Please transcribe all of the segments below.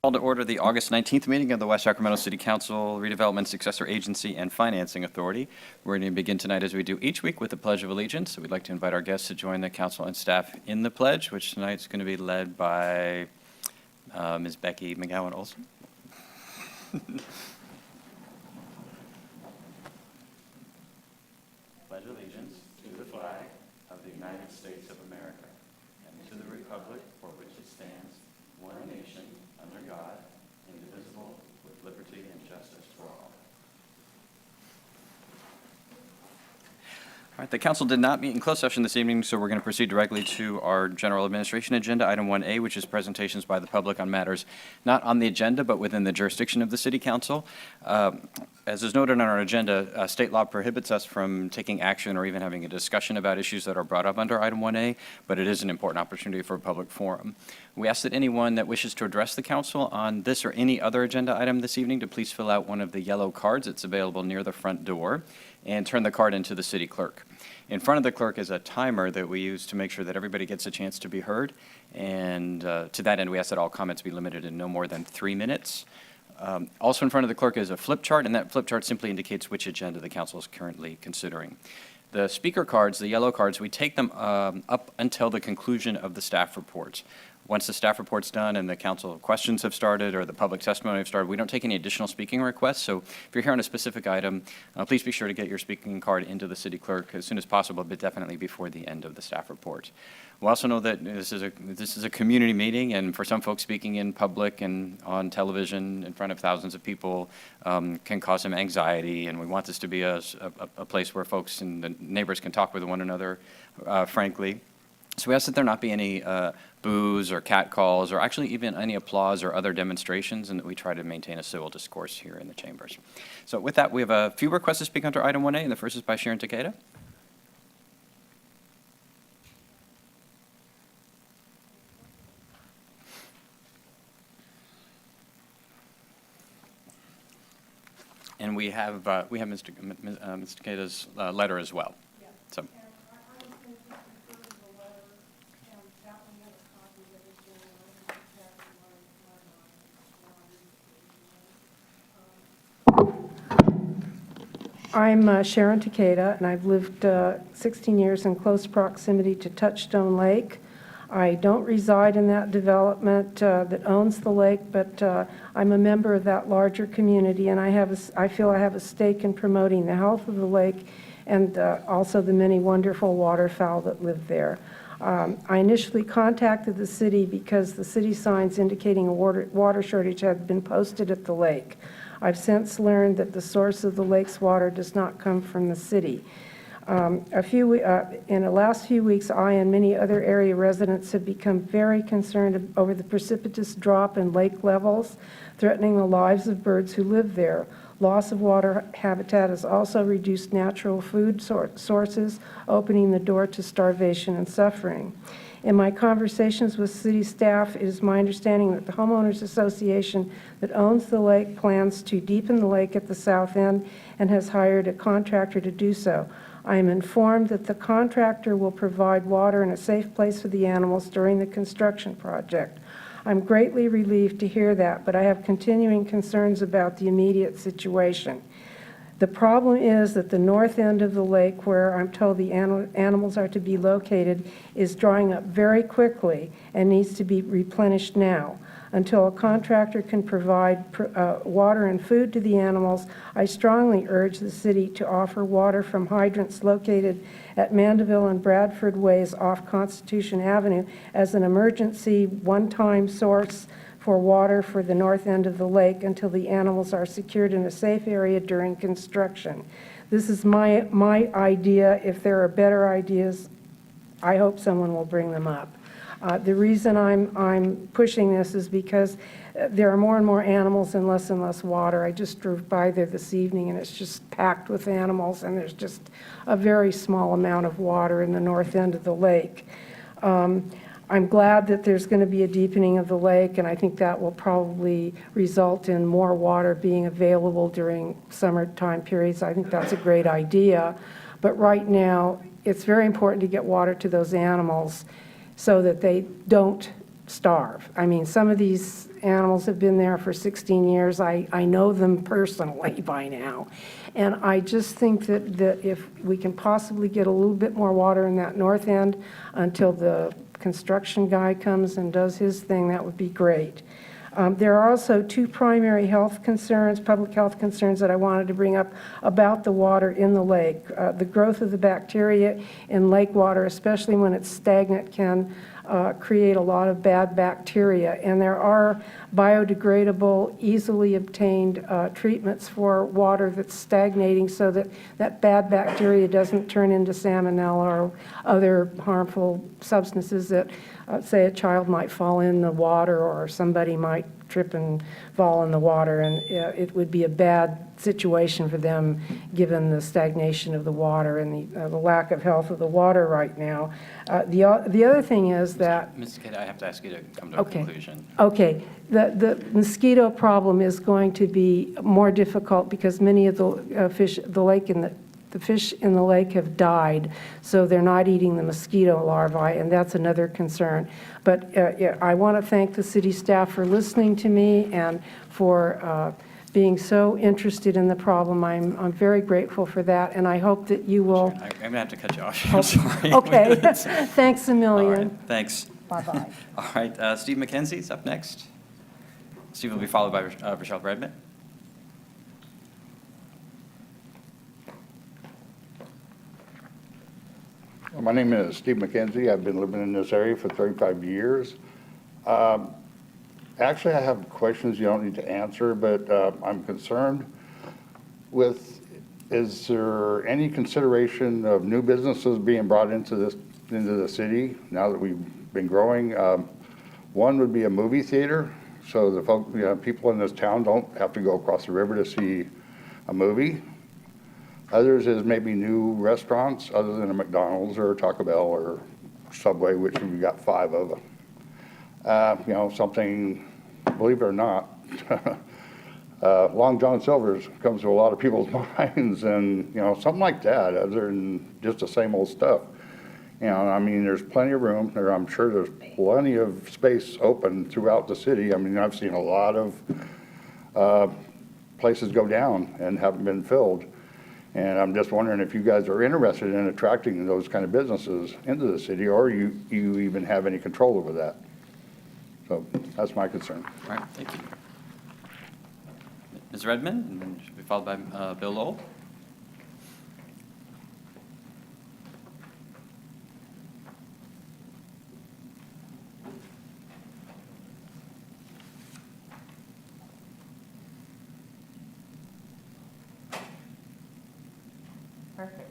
Call to order the August 19th meeting of the West Sacramento City Council Redevelopment Successor Agency and Financing Authority. We're going to begin tonight as we do each week with the Pledge of Allegiance. So we'd like to invite our guests to join the council and staff in the pledge, which tonight is going to be led by Ms. Becky McGowan-Olson. Pledge allegiance to the flag of the United States of America and to the republic for which it stands, one nation, under God, indivisible, with liberty and justice for all. All right, the council did not meet in closed session this evening, so we're going to proceed directly to our general administration agenda, item 1A, which is presentations by the public on matters not on the agenda, but within the jurisdiction of the city council. As is noted on our agenda, state law prohibits us from taking action or even having a discussion about issues that are brought up under item 1A, but it is an important opportunity for a public forum. We ask that anyone that wishes to address the council on this or any other agenda item this evening to please fill out one of the yellow cards that's available near the front door and turn the card into the city clerk. In front of the clerk is a timer that we use to make sure that everybody gets a chance to be heard. And to that end, we ask that all comments be limited to no more than 3 minutes. Also in front of the clerk is a flip chart, and that flip chart simply indicates which agenda the council is currently considering. The speaker cards, the yellow cards, we take them up until the conclusion of the staff reports. Once the staff report's done and the council questions have started or the public testimony have started, we don't take any additional speaking requests. So if you're here on a specific item, please be sure to get your speaking card into the city clerk as soon as possible, but definitely before the end of the staff report. We also know that this is a community meeting, and for some folks, speaking in public and on television in front of thousands of people can cause some anxiety, and we want this to be a place where folks and the neighbors can talk with one another frankly. So we ask that there not be any boos or catcalls or actually even any applause or other demonstrations, and that we try to maintain a civil discourse here in the chambers. So with that, we have a few requests to speak under item 1A, and the first is by Sharon Takeda. And we have Mr. Takeda's letter as well. Yeah. So. I'm Sharon Takeda, and I've lived 16 years in close proximity to Touchstone Lake. I don't reside in that development that owns the lake, but I'm a member of that larger community, and I feel I have a stake in promoting the health of the lake and also the many wonderful waterfowl that live there. I initially contacted the city because the city signs indicating a water shortage had been posted at the lake. I've since learned that the source of the lake's water does not come from the city. In the last few weeks, I and many other area residents have become very concerned over the precipitous drop in lake levels, threatening the lives of birds who live there. Loss of water habitat has also reduced natural food sources, opening the door to starvation and suffering. In my conversations with city staff, it is my understanding that the Homeowners Association that owns the lake plans to deepen the lake at the south end and has hired a contractor to do so. I am informed that the contractor will provide water and a safe place for the animals during the construction project. I'm greatly relieved to hear that, but I have continuing concerns about the immediate situation. The problem is that the north end of the lake, where I'm told the animals are to be located, is drying up very quickly and needs to be replenished now. Until a contractor can provide water and food to the animals, I strongly urge the city to offer water from hydrants located at Mandeville and Bradford Ways off Constitution Avenue as an emergency one-time source for water for the north end of the lake until the animals are secured in a safe area during construction. This is my idea. If there are better ideas, I hope someone will bring them up. The reason I'm pushing this is because there are more and more animals and less water. I just drove by there this evening, and it's just packed with animals, and there's just a very small amount of water in the north end of the lake. I'm glad that there's going to be a deepening of the lake, and I think that will probably result in more water being available during summertime periods. I think that's a great idea. But right now, it's very important to get water to those animals so that they don't starve. I mean, some of these animals have been there for 16 years. I know them personally by now. And I just think that if we can possibly get a little bit more water in that north end until the construction guy comes and does his thing, that would be great. There are also two primary health concerns, public health concerns that I wanted to bring up about the water in the lake. The growth of the bacteria in lake water, especially when it's stagnant, can create a lot of bad bacteria. And there are biodegradable, easily obtained treatments for water that's stagnating so that that bad bacteria doesn't turn into salmonella or other harmful substances that, say, a child might fall in the water or somebody might trip and fall in the water, and it would be a bad situation for them given the stagnation of the water and the lack of health of the water right now. The other thing is that... Ms. Kate, I have to ask you to come to a conclusion. Okay. The mosquito problem is going to be more difficult because many of the fish in the lake have died, so they're not eating the mosquito larvae, and that's another concern. But yeah, I want to thank the city staff for listening to me and for being so interested in the problem. I'm very grateful for that, and I hope that you will... I'm going to have to cut you off. I'm sorry. Okay. Thanks a million. All right. Thanks. Bye-bye. All right. Steve McKenzie's up next. Steve will be followed by Rochelle Redmond. Well, my name is Steve McKenzie. I've been living in this area for 35 years. Actually, I have questions you don't need to answer, but I'm concerned with, is there any consideration of new businesses being brought into the city now that we've been growing? One would be a movie theater, so the people in this town don't have to go across the river to see a movie. Others is maybe new restaurants other than a McDonald's or a Taco Bell or Subway, which we've got 5 of them. Something, believe it or not, Long John Silver's comes to a lot of people's minds, and, something like that, other than just the same old stuff. I mean, there's plenty of room there. I'm sure there's plenty of space open throughout the city. I mean, I've seen a lot of places go down and haven't been filled. And I'm just wondering if you guys are interested in attracting those kind of businesses into the city, or you even have any control over that. So that's my concern. All right. Thank you. Ms. Redmond, and then she'll be followed by Bill Lowell. Perfect.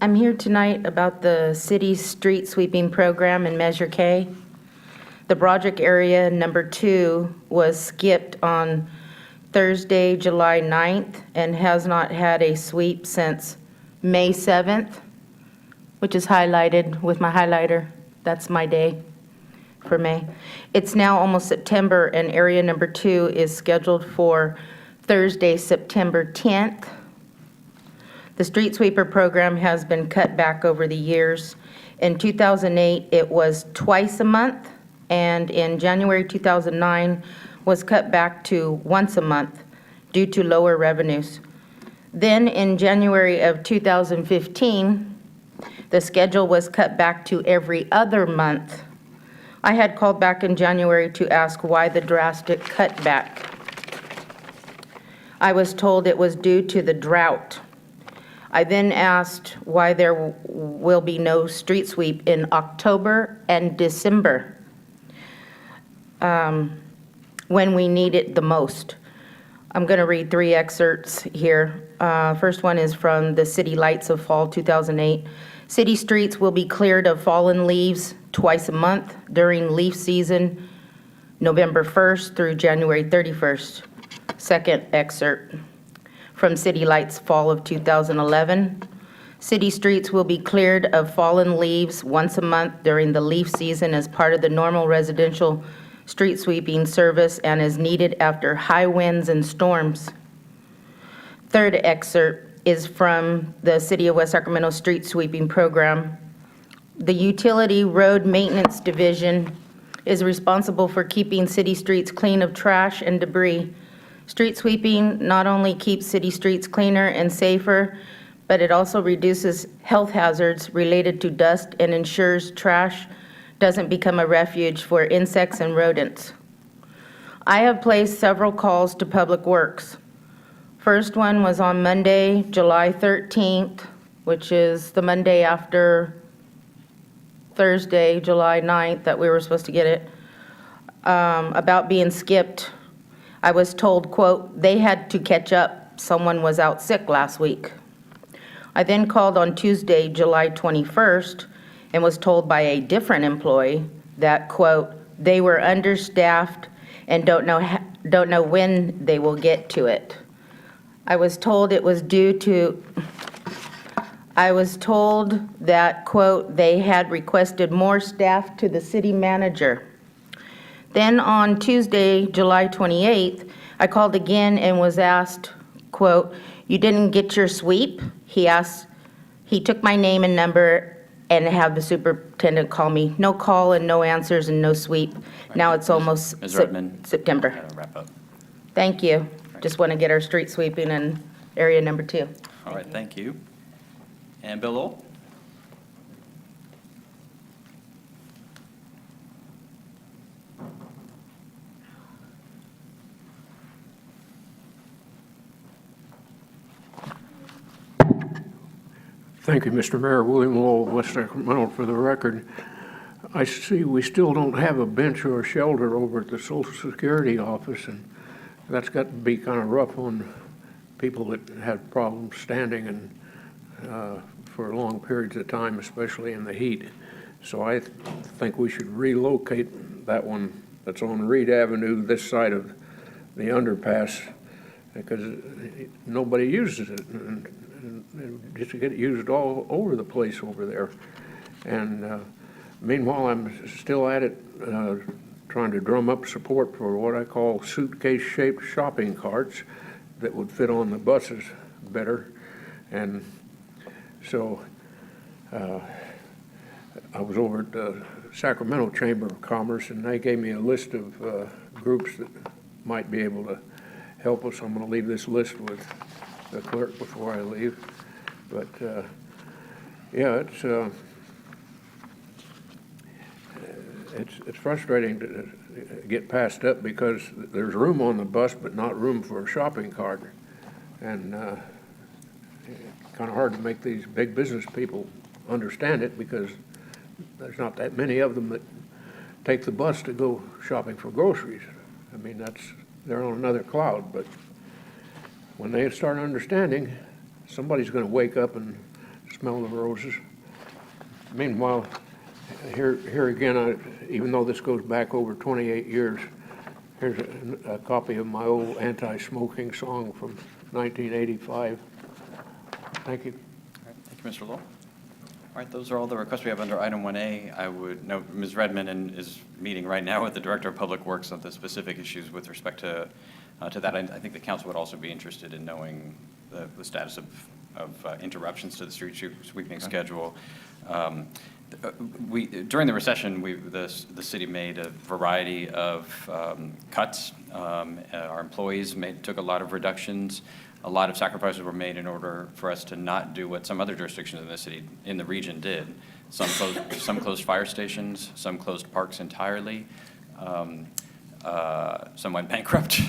I'm here tonight about the city's street sweeping program in Measure K. The project area number 2 was skipped on Thursday, July 9th, and has not had a sweep since May 7th, which is highlighted with my highlighter. That's my day for May. It's now almost September, and area number 2 is scheduled for Thursday, September 10th. The street sweeper program has been cut back over the years. In 2008, it was twice a month, and in January 2009 was cut back to once a month due to lower revenues. Then in January of 2015, the schedule was cut back to every other month. I had called back in January to ask why the drastic cutback. I was told it was due to the drought. I then asked why there will be no street sweep in October and December, when we need it the most. I'm going to read 3 excerpts here. First one is from the City Lights of Fall 2008. City streets will be cleared of fallen leaves twice a month during leaf season, November 1st through January 31st. Second excerpt from City Lights Fall of 2011. City streets will be cleared of fallen leaves once a month during the leaf season as part of the normal residential street sweeping service and is needed after high winds and storms. third excerpt is from the City of West Sacramento Street Sweeping Program. The Utility Road Maintenance Division is responsible for keeping city streets clean of trash and debris. Street sweeping not only keeps city streets cleaner and safer, but it also reduces health hazards related to dust and ensures trash doesn't become a refuge for insects and rodents. I have placed several calls to Public Works. First one was on Monday, July 13th, which is the Monday after Thursday, July 9th, that we were supposed to get it, about being skipped. I was told, quote, they had to catch up. Someone was out sick last week. I then called on Tuesday, July 21st, and was told by a different employee that, quote, they were understaffed and don't know when they will get to it. I was told it was I was told that, quote, they had requested more staff to the city manager. Then on Tuesday, July 28th, I called again and was asked, quote, you didn't get your sweep? He took my name and number and had the superintendent call me. No call and no answers and no sweep. Now it's almost Ms. Redmond, September. gotta wrap up. Thank you. Just want to get our street sweeping in area number 2. All right, thank you. And Bill Lowell? Thank you, Mr. Mayor. William Lowell, West Sacramento, for the record. I see we still don't have a bench or a shelter over at the Social Security office, and that's got to be kind of rough on people that have problems standing and for long periods of time, especially in the heat. So I think we should relocate that one that's on Reed Avenue, this side of the underpass, because nobody uses it. And just to get it used all over the place over there. And meanwhile, I'm still at it, trying to drum up support for what I call suitcase-shaped shopping carts that would fit on the buses better. And so I was over at the Sacramento Chamber of Commerce, and they gave me a list of groups that might be able to help us. I'm going to leave this list with the clerk before I leave. But yeah, it's frustrating to get passed up because there's room on the bus, but not room for a shopping cart, and kind of hard to make these big business people understand it because there's not that many of them that take the bus to go shopping for groceries. I mean, they're on another cloud, but when they start understanding, somebody's going to wake up and smell the roses. Meanwhile, here again, even though this goes back over 28 years, here's a copy of my old anti-smoking song from 1985. Thank you. All right, thank you, Mr. Lowell. All right, those are all the requests we have under item 1A. I would note Ms. Redmond is meeting right now with the Director of Public Works on the specific issues with respect to that. I think the council would also be interested in knowing the status of interruptions to the street sweeping schedule. During the recession, the city made a variety of cuts. Our employees took a lot of reductions. A lot of sacrifices were made in order for us to not do what some other jurisdictions in the city, in the region, did. Some closed fire stations, some closed parks entirely. Some went bankrupt.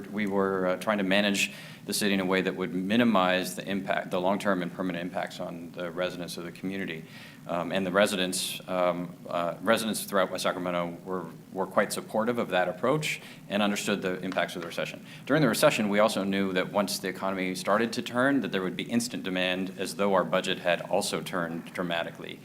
We were trying to manage the city in a way that would minimize the impact, the long-term and permanent impacts on the residents of the community. And the residents throughout West Sacramento were quite supportive of that approach and understood the impacts of the recession. During the recession, we also knew that once the economy started to turn, that there would be instant demand, as though our budget had also turned dramatically,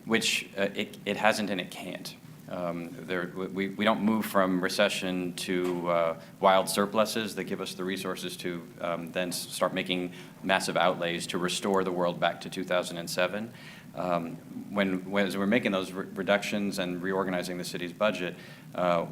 which it hasn't and it can't. We don't move from recession to wild surpluses that give us the resources to then start making massive outlays to restore the world back to 2007. as we're making those reductions and reorganizing the city's budget,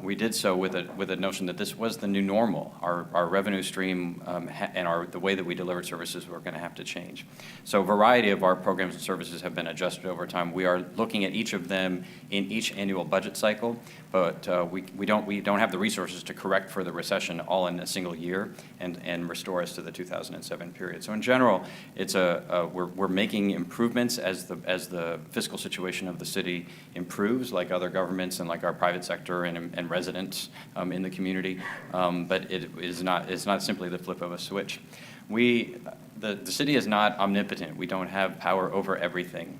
we did so with a notion that this was the new normal. Our revenue stream and the way that we delivered services were going to have to change. So a variety of our programs and services have been adjusted over time. We are looking at each of them in each annual budget cycle, but we don't have the resources to correct for the recession all in a single year and restore us to the 2007 period. So in general, we're making improvements as the fiscal situation of the city improves, like other governments and like our private sector and residents in the community. But it's not simply the flip of a switch. The city is not omnipotent. We don't have power over everything.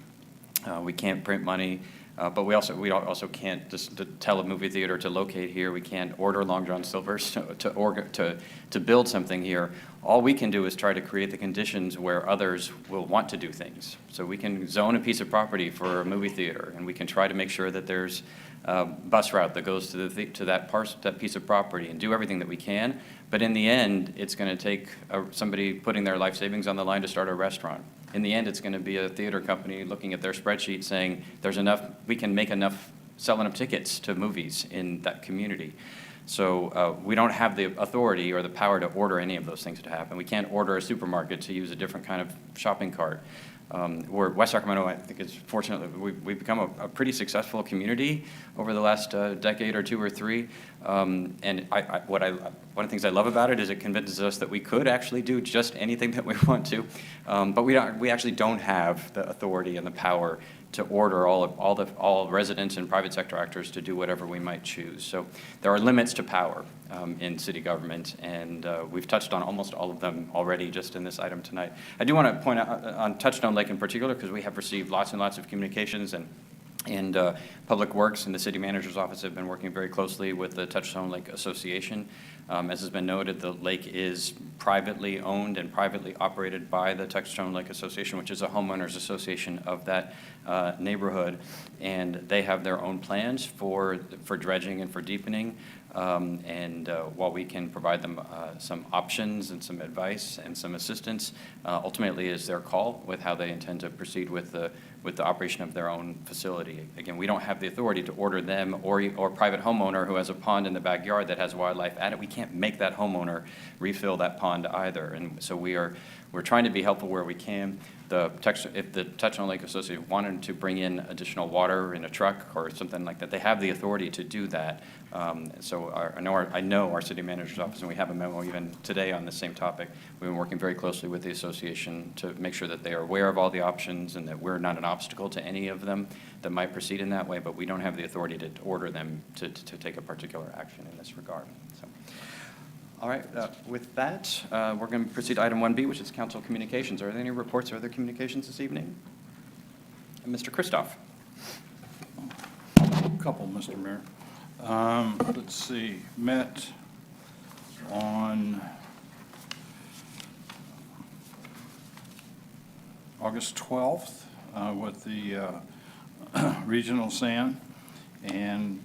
We can't print money. But we also can't just tell a movie theater to locate here. We can't order Long John Silver's to build something here. All we can do is try to create the conditions where others will want to do things. So we can zone a piece of property for a movie theater, and we can try to make sure that there's a bus route that goes to that piece of property, and do everything that we can. But in the end, it's going to take somebody putting their life savings on the line to start a restaurant. In the end, it's going to be a theater company looking at their spreadsheet saying, we can sell enough tickets to movies in that community. So we don't have the authority or the power to order any of those things to happen. We can't order a supermarket to use a different kind of shopping cart. Where West Sacramento, I think, is fortunately, we've become a pretty successful community over the last decade or two or three. And one of the things I love about it is it convinces us that we could actually do just anything that we want to, but we actually don't have the authority and the power to order all residents and private sector actors to do whatever we might choose. So there are limits to power in city government, and we've touched on almost all of them already just in this item tonight. I do want to point out on Touchstone Lake in particular, because we have received lots and lots of communications, and Public Works and the city manager's office have been working very closely with the Touchstone Lake Association. As has been noted, the lake is privately owned and privately operated by the Touchstone Lake Association, which is a homeowners association of that neighborhood, and they have their own plans for dredging and for deepening. While we can provide them some options and some advice and some assistance, ultimately is their call with how they intend to proceed with the operation of their own facility. Again, we don't have the authority to order them or a private homeowner who has a pond in the backyard that has wildlife at it. We can't make that homeowner refill that pond either. And so we're trying to be helpful where we can. If the Touchstone Lake Association wanted to bring in additional water in a truck or something like that, they have the authority to do that. So I know our city manager's office, and we have a memo even today on the same topic. We've been working very closely with the association to make sure that they are aware of all the options and that we're not an obstacle to any of them that might proceed in that way, but we don't have the authority to order them to take a particular action in this regard. So. All right, with that, we're going to proceed to item 1B, which is council communications. Are there any reports or other communications this evening? And Mr. Christoph. A couple, Mr. Mayor. Let's see, met on August 12th with the regional SAN, and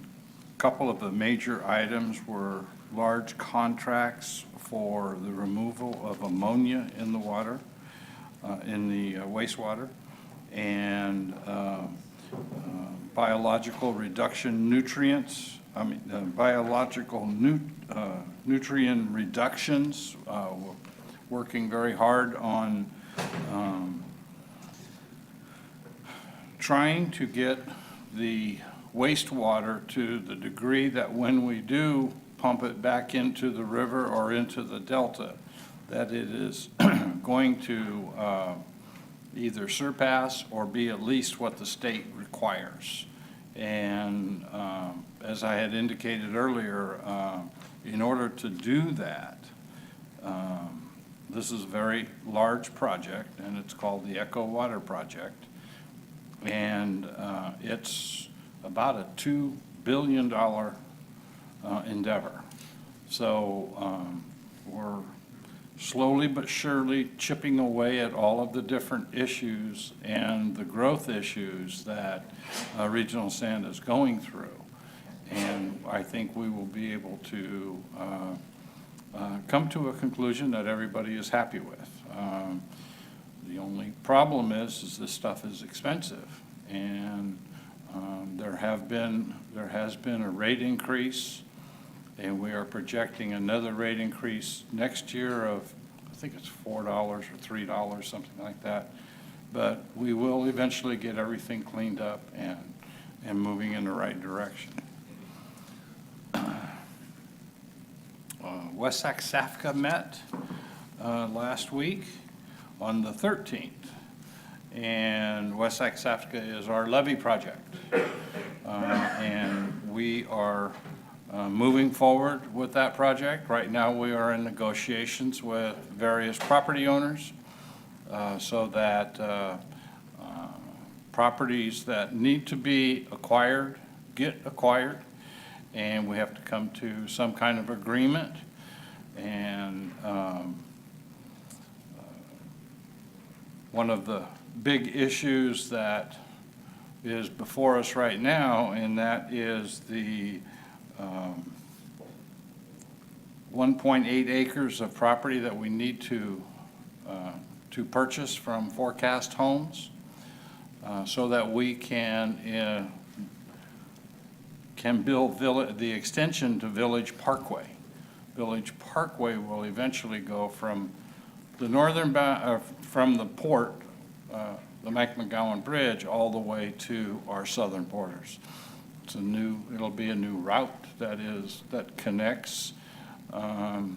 a couple of the major items were large contracts for the removal of ammonia in the water, in the wastewater, and biological reduction nutrients, biological nutrient reductions, working very hard on trying to get the wastewater to the degree that when we do pump it back into the river or into the delta, that it is going to either surpass or be at least what the state requires. And as I had indicated earlier, in order to do that, this is a very large project, and it's called the Echo Water Project. And it's about a $2 billion endeavor. So we're slowly but surely chipping away at all of the different issues and the growth issues that Regional SAN is going through. And I think we will be able to come to a conclusion that everybody is happy with. The only problem is this stuff is expensive. And there has been a rate increase, and we are projecting another rate increase next year of, I think it's $4 or $3, something like that. But we will eventually get everything cleaned up and moving in the right direction. West Sac-SAFCA met last week on the 13th. And West Sac-SAFCA is our levee project. And we are moving forward with that project. Right now, we are in negotiations with various property owners so that properties that need to be acquired get acquired, and we have to come to some kind of agreement. And one of the big issues that is before us right now, and that is the 1.8 acres of property that we need to purchase from Forecast Homes so that we can build the extension to Village Parkway. Village Parkway will eventually go from the northern from the port, the McMcGowan Bridge, all the way to our southern borders. It'll be a new route that connects the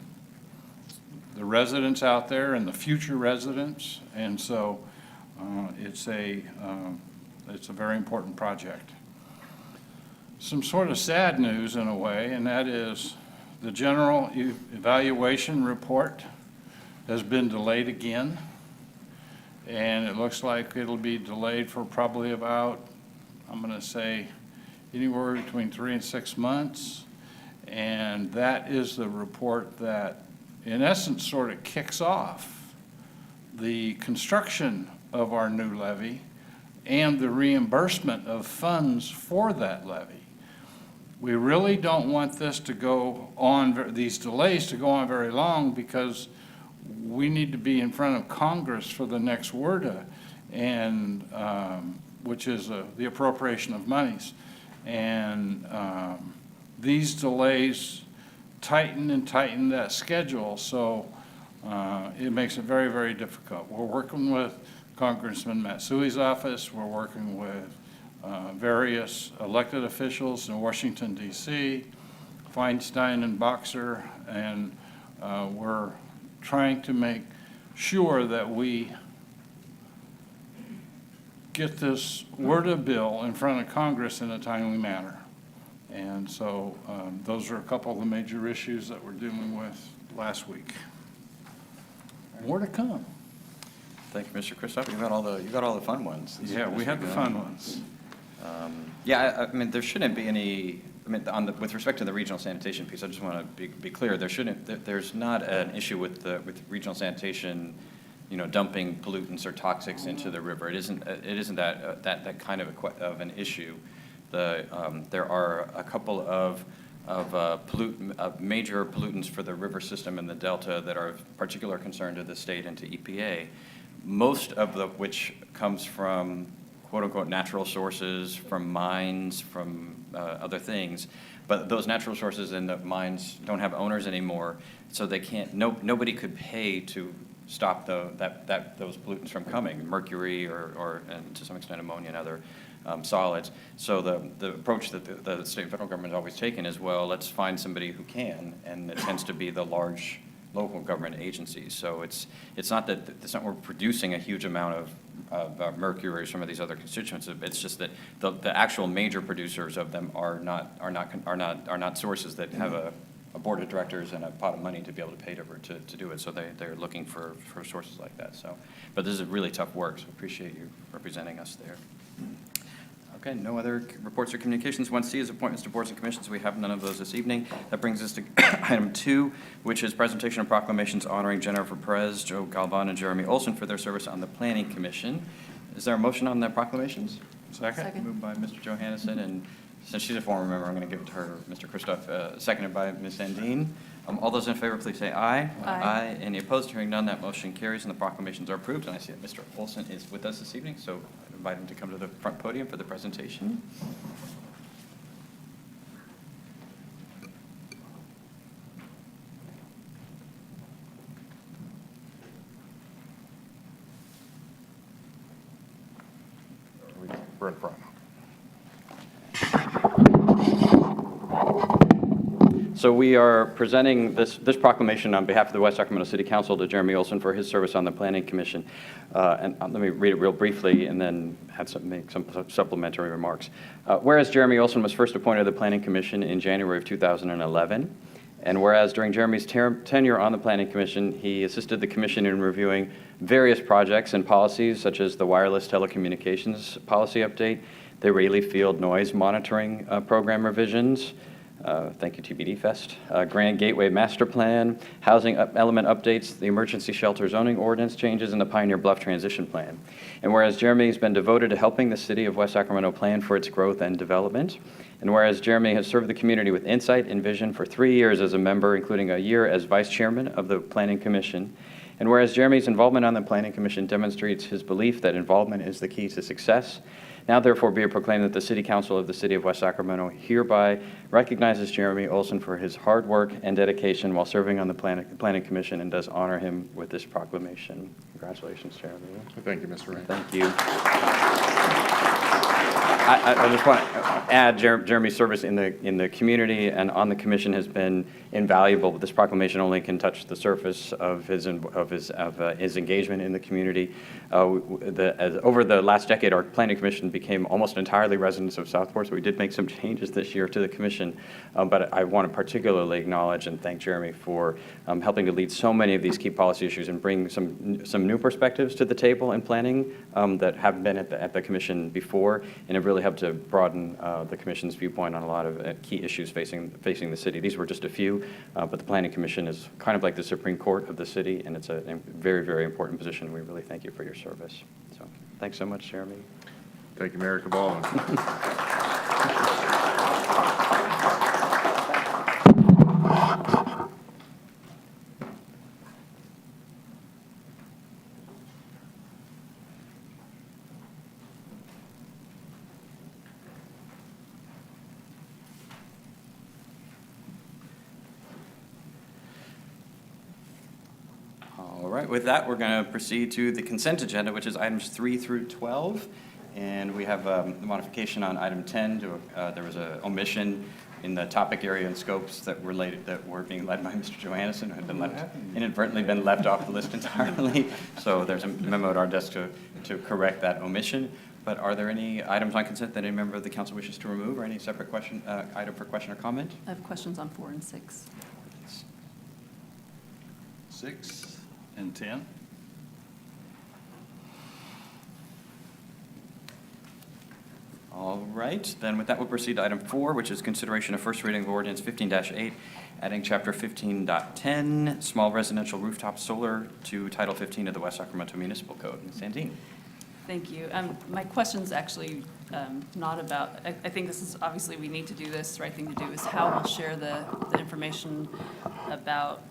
residents out there and the future residents, and so it's a very important project. Some sort of sad news in a way, and that is the general evaluation report has been delayed again, and it looks like it'll be delayed for probably about, I'm going to say, anywhere between 3 and 6 months. And that is the report that, in essence, sort of kicks off the construction of our new levee and the reimbursement of funds for that levee. We really don't want this to go on, these delays to go on very long, because we need to be in front of Congress for the next WRDA, and which is the appropriation of monies. And these delays tighten and tighten that schedule, so it makes it very, very difficult. We're working with Congressman Matsui's office. We're working with various elected officials in Washington, D.C., Feinstein and Boxer, and we're trying to make sure that we get this WRDA bill in front of Congress in a timely manner. And so those are a couple of the major issues that we're dealing with last week. More to come. Thank you, Mr. Christoph. You got all the fun ones. Yeah, we had the fun ones. Yeah, I mean, there shouldn't be any, I mean, with respect to the regional sanitation piece, I just want to be clear, there's not an issue with regional sanitation, dumping pollutants or toxics into the river. It isn't that kind of an issue. There are a couple of major pollutants for the river system and the delta that are of particular concern to the state and to EPA, most of which comes from quote-unquote natural sources, from mines, from other things. But those natural sources and the mines don't have owners anymore, so they can't. Nobody could pay to stop those pollutants from coming, mercury or and to some extent ammonia and other solids. So the approach that the state and federal government has always taken is, well, let's find somebody who can, and it tends to be the large local government agencies. So it's not that we're producing a huge amount of mercury or some of these other constituents. It's just that the actual major producers of them are not sources that have a board of directors and a pot of money to be able to pay to do it. So they're looking for sources like that. So, but this is really tough work. So appreciate you representing us there. Okay, no other reports or communications. 1C is appointments to boards and commissions. We have none of those this evening. That brings us to item 2, which is presentation of proclamations honoring Jennifer Perez, Joe Galvan, and Jeremy Olson for their service on the Planning Commission. Is there a motion on the proclamations? Second. Moved by Mr. Johannesson, and since she's a former member, I'm going to give it to her, Mr. Christoph, seconded by Ms. Sandine. All those in favor, please say aye. Aye. Any opposed? Hearing none, that motion carries and the proclamations are approved. And I see that Mr. Olson is with us this evening, so I invite him to come to the front podium for the presentation. We're in front. So we are presenting this proclamation on behalf of the West Sacramento City Council to Jeremy Olson for his service on the Planning Commission. And let me read it real briefly and then make some supplementary remarks. Whereas Jeremy Olson was first appointed to the Planning Commission in January of 2011, and whereas during Jeremy's tenure on the Planning Commission, he assisted the Commission in reviewing various projects and policies such as the wireless telecommunications policy update, the Rayleigh Field noise monitoring program revisions, thank you TBD Fest, Grand Gateway Master Plan, housing element updates, the emergency shelter zoning ordinance changes, and the Pioneer Bluff Transition Plan. And whereas Jeremy has been devoted to helping the city of West Sacramento plan for its growth and development, and whereas Jeremy has served the community with insight and vision for 3 years as a member, including a year as vice chairman of the Planning Commission, and whereas Jeremy's involvement on the Planning Commission demonstrates his belief that involvement is the key to success, now therefore be it proclaimed that the City Council of the City of West Sacramento hereby recognizes Jeremy Olson for his hard work and dedication while serving on the Planning Commission and does honor him with this proclamation. Congratulations, Jeremy. Thank you, Mr. Ray. Thank you. I just want to add Jeremy's service in the community and on the commission has been invaluable. This proclamation only can touch the surface of his engagement in the community. Over the last decade, our planning commission became almost entirely residents of Southport, so we did make some changes this year to the commission. But I want to particularly acknowledge and thank Jeremy for helping to lead so many of these key policy issues and bring some new perspectives to the table in planning that haven't been at the commission before, and have really helped to broaden the commission's viewpoint on a lot of key issues facing the city. These were just a few, but the Planning Commission is kind of like the Supreme Court of the city, and it's a very, very important position. We really thank you for your service. So thanks so much, Jeremy. Thank you, Mayor Cabal. All right, with that, we're going to proceed to the consent agenda, which is items 3 through 12. And we have a modification on item 10. There was an omission in the topic area and scopes that were being led by Mr. Johannesson, who had inadvertently been left off the list entirely. So there's a memo at our desk to correct that omission. But are there any items on consent that any member of the council wishes to remove, or any separate item for question or comment? I have questions on 4 and 6. 6 and 10? All right, then with that, we'll proceed to item 4, which is consideration of first reading of ordinance 15-8, adding chapter 15.10, small residential rooftop solar to title 15 of the West Sacramento Municipal Code. Ms. Sandine. Thank you. My question's actually not about, I think this is, obviously, we need to do this. The right thing to do is how we'll share the information about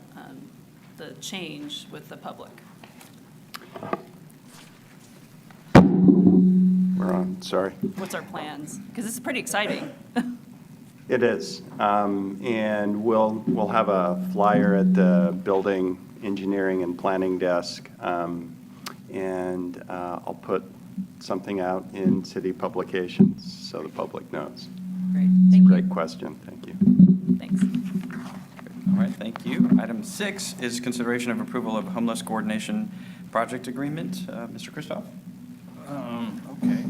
the change with the public. We're on, sorry. What's our plans? Because this is pretty exciting. It is. And we'll have a flyer at the building engineering and planning desk. And I'll put something out in city publications so the public knows. Great. Thank you. Great question. Thank you. Thanks. All right, thank you. Item 6 is consideration of approval of homeless coordination project agreement. Mr. Christoph? Okay.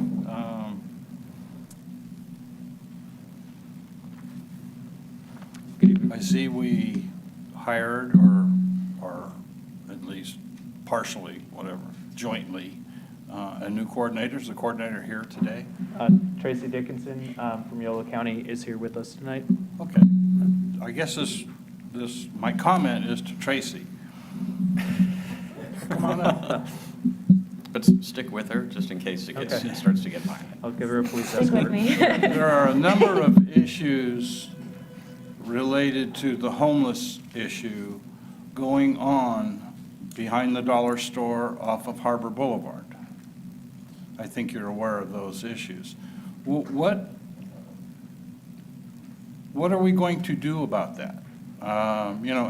I see we hired, or at least partially, whatever, jointly, a new coordinator. Is the coordinator here today? Tracy Dickinson from Yolo County is here with us tonight. Okay. I guess my comment is to Tracy. Come on up. But stick with her, just in case it Okay. starts to get violent. I'll give her a police escort. There are a number of issues related to the homeless issue going on behind the dollar store off of Harbor Boulevard. I think you're aware of those issues. What are we going to do about that?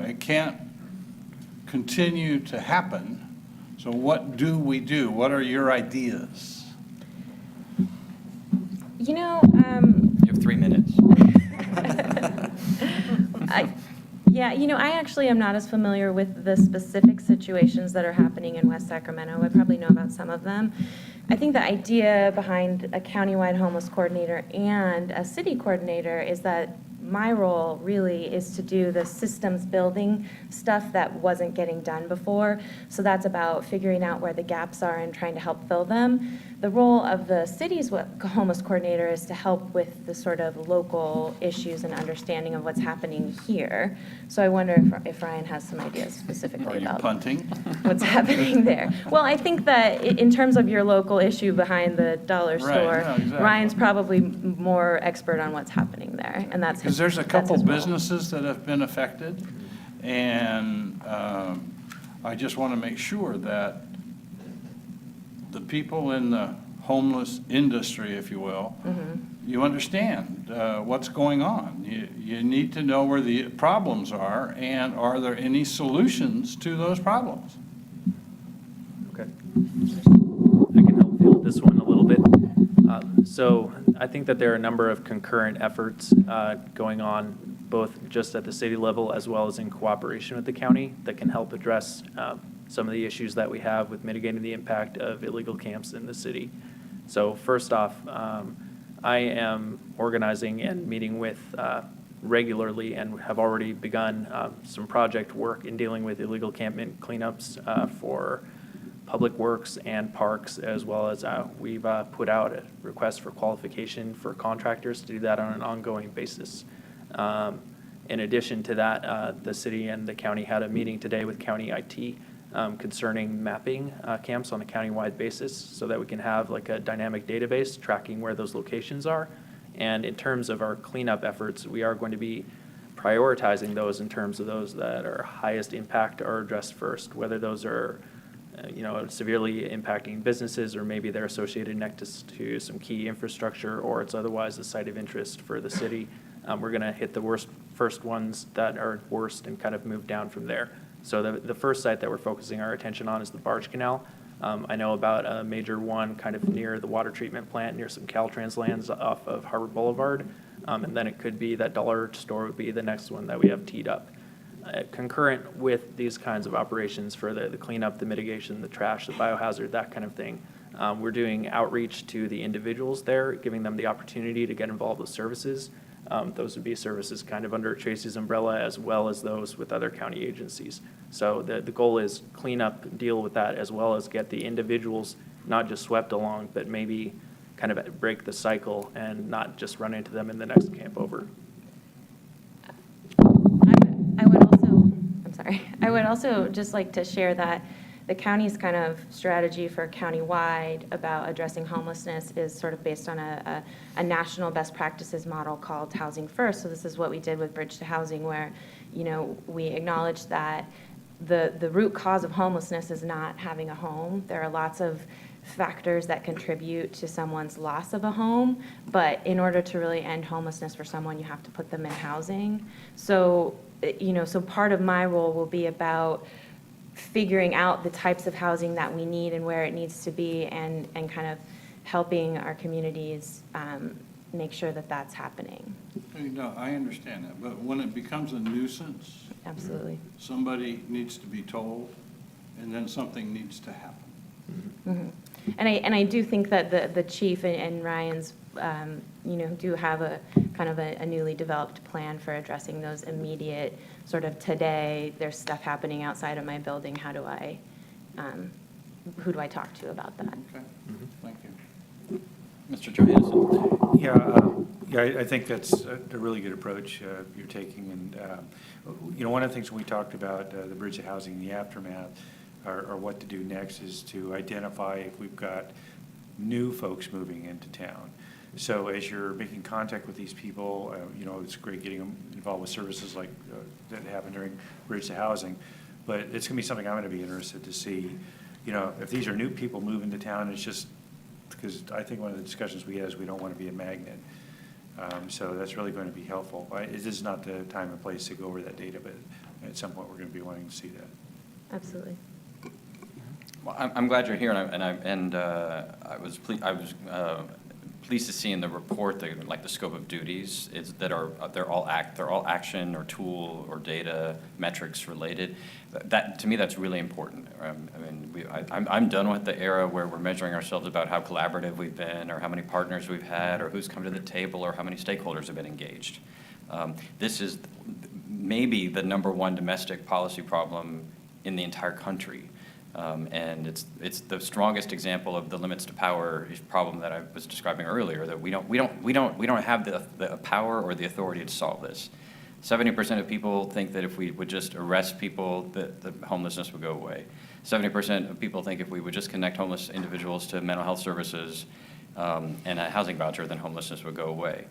It can't continue to happen. So what do we do? What are your ideas? You have 3 minutes. I actually am not as familiar with the specific situations that are happening in West Sacramento. I probably know about some of them. I think the idea behind a countywide homeless coordinator and a city coordinator is that my role really is to do the systems building stuff that wasn't getting done before. So that's about figuring out where the gaps are and trying to help fill them. The role of the city's homeless coordinator is to help with the sort of local issues and understanding of what's happening here. So I wonder if Ryan has some ideas specifically Are you about punting? what's happening there. Well, I think that in terms of your local issue behind the dollar Right, store, yeah, exactly. Ryan's probably more expert on what's happening there, and that's his. Because there's a that's couple his role. businesses that have been affected, and I just want to make sure that the people in the homeless industry, if you will, you understand what's going on. You need to know where the problems are, and are there any solutions to those problems? Okay. I can help field this one a little bit. So I think that there are a number of concurrent efforts going on, both just at the city level as well as in cooperation with the county, that can help address some of the issues that we have with mitigating the impact of illegal camps in the city. So first off, I am organizing and meeting with regularly and have already begun some project work in dealing with illegal campment cleanups for public works and parks, as well as we've put out a request for qualification for contractors to do that on an ongoing basis. In addition to that, the city and the county had a meeting today with county IT concerning mapping camps on a countywide basis so that we can have like a dynamic database tracking where those locations are. And in terms of our cleanup efforts, we are going to be prioritizing those in terms of those that are highest impact are addressed first, whether those are severely impacting businesses, or maybe they're associated next to some key infrastructure, or it's otherwise a site of interest for the city. We're going to hit the first ones that are worst and kind of move down from there. So the first site that we're focusing our attention on is the Barge Canal. I know about a major one kind of near the water treatment plant, near some Caltrans lands off of Harbor Boulevard. And then it could be that dollar store would be the next one that we have teed up. Concurrent with these kinds of operations for the cleanup, the mitigation, the trash, the biohazard, that kind of thing, we're doing outreach to the individuals there, giving them the opportunity to get involved with services. Those would be services kind of under Tracy's umbrella, as well as those with other county agencies. So the goal is clean up, deal with that, as well as get the individuals not just swept along, but maybe kind of break the cycle and not just run into them in the next camp over. I would also just like to share that the county's kind of strategy for countywide about addressing homelessness is sort of based on a national best practices model called Housing First. So this is what we did with Bridge to Housing, where, we acknowledge that the root cause of homelessness is not having a home. There are lots of factors that contribute to someone's loss of a home, but in order to really end homelessness for someone, you have to put them in housing. So, so part of my role will be about figuring out the types of housing that we need and where it needs to be, and kind of helping our communities make sure that that's happening. No, I understand that, but when it becomes a nuisance, Absolutely. somebody needs to be told, and then something needs to happen. Mm-hmm. And I do think that the chief and Ryan's, do have a kind of a newly developed plan for addressing those immediate sort of today, there's stuff happening outside of my building, how do I, who do I talk to about that? Okay, thank you. Mr. Johansson? Yeah, I think that's a really good approach you're taking. And, one of the things we talked about, the Bridge to Housing, the aftermath, or what to do next, is to identify if we've got new folks moving into town. So as you're making contact with these people, you know, it's great getting them involved with services like that happen during Bridge to Housing. But it's going to be something I'm going to be interested to see, you know, if these are new people moving to town, it's just, because I think one of the discussions we had is we don't want to be a magnet. So that's really going to be helpful. It is not the time and place to go over that data, but at some point, we're going to be wanting to see that. Absolutely. Well, I'm glad you're here, and I was pleased to see in the report that, like, the scope of duties is that they're all action or tool or data metrics related. That, to me, that's really important. I mean, I'm done with the era where we're measuring ourselves about how collaborative we've been, or how many partners we've had, or who's come to the table, or how many stakeholders have been engaged. This is maybe the #1 domestic policy problem in the entire country. And it's the strongest example of the limits to power problem that I was describing earlier, that we don't have the power or the authority to solve this. 70% of people think that if we would just arrest people, that the homelessness would go away. 70% of people think if we would just connect homeless individuals to mental health services and a housing voucher, then homelessness would go away.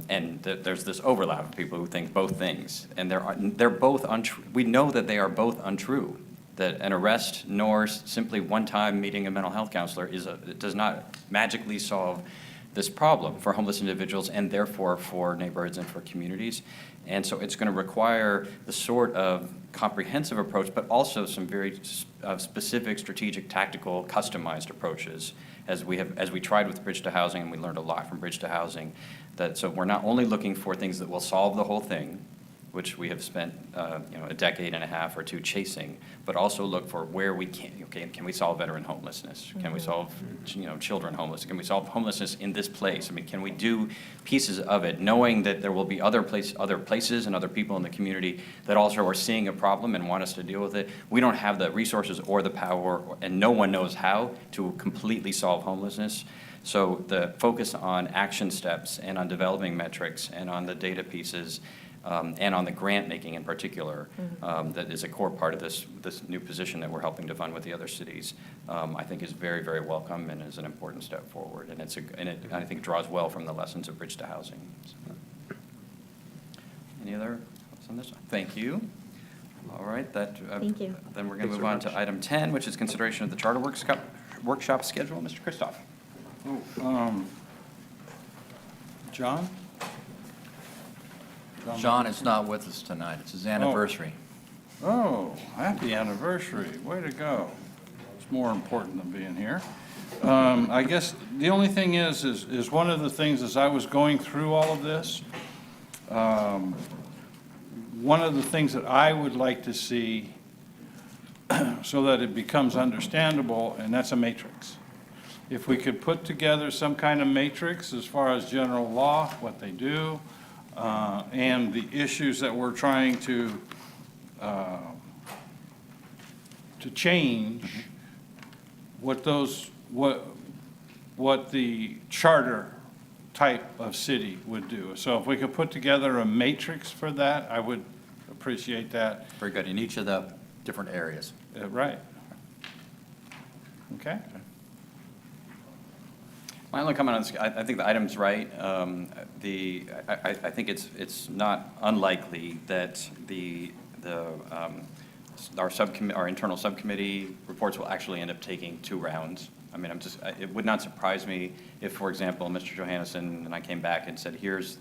And there's this overlap of people who think both things, and they're both untrue. We know that they are both untrue. That an arrest nor simply one-time meeting a mental health counselor it does not magically solve this problem for homeless individuals and therefore for neighborhoods and for communities. And so it's going to require the sort of comprehensive approach, but also some very specific, strategic, tactical, customized approaches, as we tried with Bridge to Housing, and we learned a lot from Bridge to Housing. So we're not only looking for things that will solve the whole thing, which we have spent a decade and a half or two chasing, but also look for where we can we solve veteran homelessness? Can we solve children homelessness? Can we solve homelessness in this place? I mean, can we do pieces of it, knowing that there will be other places and other people in the community that also are seeing a problem and want us to deal with it? We don't have the resources or the power, and no one knows how to completely solve homelessness. So the focus on action steps and on developing metrics and on the data pieces and on the grant making in particular, that is a core part of this new position that we're helping to fund with the other cities, I think is very, very welcome and is an important step forward. And I think it draws well from the lessons of Bridge to Housing. So. Any other thoughts on this? Thank you. All right. Thank you. Then we're going to move on to item 10, which is consideration of the charter workshop schedule. Mr. Kristoff. John? John is not with us tonight. It's his anniversary. Oh, happy anniversary. Way to go. It's more important than being here. I guess the only thing is one of the things as I was going through all of this, one of the things that I would like to see so that it becomes understandable, and that's a matrix. If we could put together some kind of matrix as far as general law, what they do, and the issues that we're trying to change, what the charter type of city would do. So if we could put together a matrix for that, I would appreciate that. Very good, in each of the different areas. Right. Okay. My only comment on this, I think the item's right. I think it's not unlikely that our internal subcommittee reports will actually end up taking 2 rounds. I mean, it would not surprise me if, for example, Mr. Johannesson and I came back and said, here's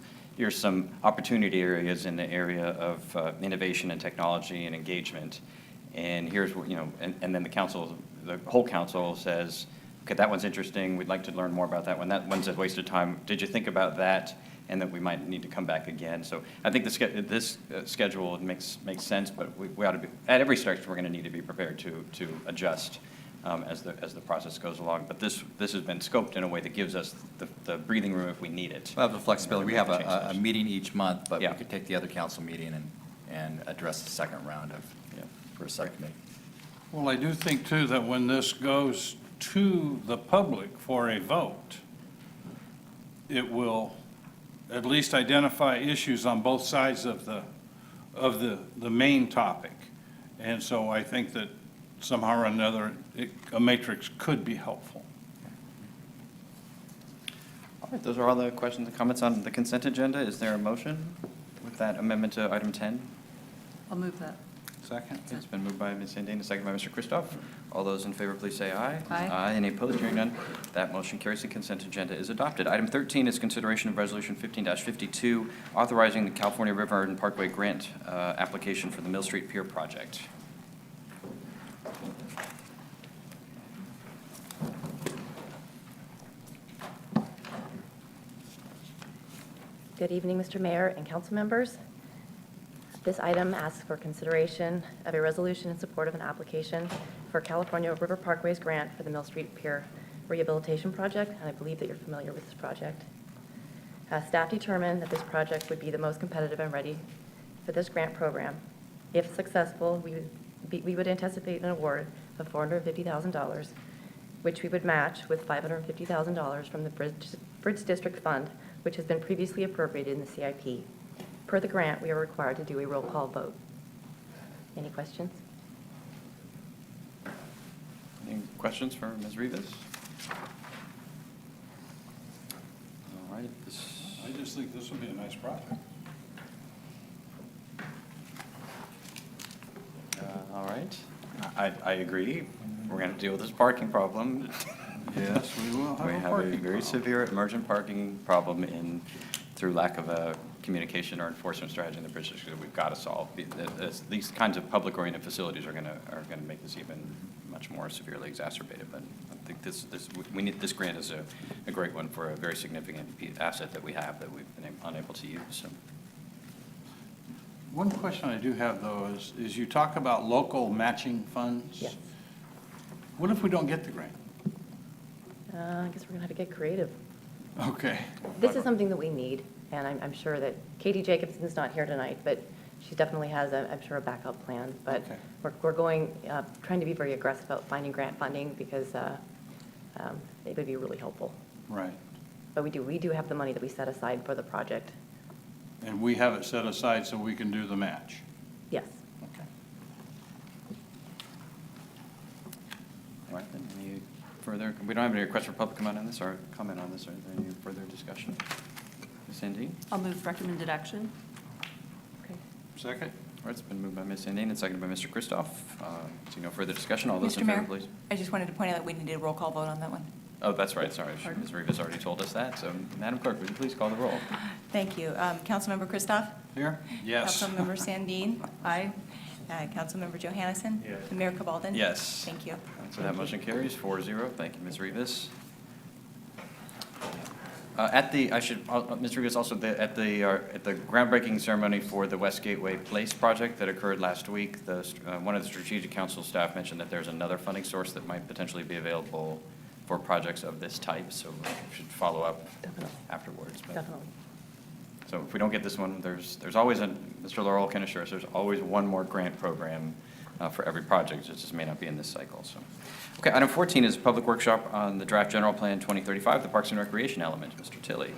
some opportunity areas in the area of innovation and technology and engagement, and here's what, and then the whole council says, okay, that one's interesting, we'd like to learn more about that one. That one's a waste of time. Did you think about that? And that we might need to come back again. So I think this schedule makes sense, but we ought to be, at every stage, we're going to need to be prepared to adjust as the process goes along. But this has been scoped in a way that gives us the breathing room if we need it. We'll have the flexibility. We have a meeting each month, but Yeah. we could take the other council meeting and address the second round for a subcommittee. Well, I do think, too, that when this goes to the public for a vote, it will at least identify issues on both sides of the main topic. And so I think that somehow or another, a matrix could be helpful. right, those are all the questions and comments on the consent agenda. Is there a motion with that amendment to item 10? I'll move that. Second? It's been moved by Ms. Sandine, seconded by Mr. Kristoff. All those in favor, please say aye. Aye. Aye. Any opposed? Hearing none, that motion carries. The consent agenda is adopted. Item 13 is consideration of Resolution 15-52, authorizing the California River and Parkway grant application for the Mill Street Pier project. Good evening, Mr. Mayor and council members. This item asks for consideration of a resolution in support of an application for California River Parkways grant for the Mill Street Pier Rehabilitation Project, and I believe that you're familiar with this project. Staff determined that this project would be the most competitive and ready for this grant program. If successful, we would anticipate an award of $450,000, which we would match with $550,000 from the Bridge District Fund, which has been previously appropriated in the CIP. Per the grant, we are required to do a roll call vote. Any questions? Any questions for Ms. Rivas? All right, I just think this would be a nice project. all right. I agree. We're going to deal with this parking problem. Yes, we will have We a have a parking very problem. severe emergent parking problem through lack of a communication or enforcement strategy in the bridge district that we've got to solve. These kinds of public-oriented facilities are going to make this even much more severely exacerbated. But I think this grant is a great one for a very significant asset that we have that we've been unable to use. So. One question I do have, though, is you talk about local matching funds. Yes. What if we don't get the grant? I guess we're going to have to get creative. Okay. This is something that we need, and I'm sure that Katie Jacobson's not here tonight, but she definitely has, I'm sure, a backup plan. But Okay. we're trying to be very aggressive about finding grant funding because it would be really helpful. Right. But we do have the money that we set aside for the project. And we have it set aside so we can do the match. Yes. Okay. All right, then, any further, we don't have any requests for public comment on this or comment on this, or any further discussion? Ms. Sandine? I'll move recommended action. Okay. Second? All right, it's been moved by Ms. Sandine and seconded by Mr. Kristoff. Seeing no further discussion, all those in Mr. favor, Mayor, please. I just wanted to point out that we needed a roll call vote on that one. Oh, that's right, sorry. Ms. Rivas already told us that. So, Madam Clerk, would you please call the roll? Thank you. Councilmember Kristoff? Here? Yes. Councilmember Sandine? Aye. Councilmember Johannesson? Yes. And Mayor Cabaldon? Yes. Thank you. So that motion carries 4-0. Thank you, Ms. Rivas. Ms. Rivas, also at the groundbreaking ceremony for the West Gateway Place project that occurred last week, one of the Strategic Council staff mentioned that there's another funding source that might potentially be available for projects of this type, so we should follow up Definitely. afterwards. But- Definitely. So if we don't get this one, there's always Mr. Laurel can assure us, there's always one more grant program for every project. It just may not be in this cycle, so. Okay, item 14 is public workshop on the draft general plan 2035, the Parks and Recreation element. Mr. Tilley.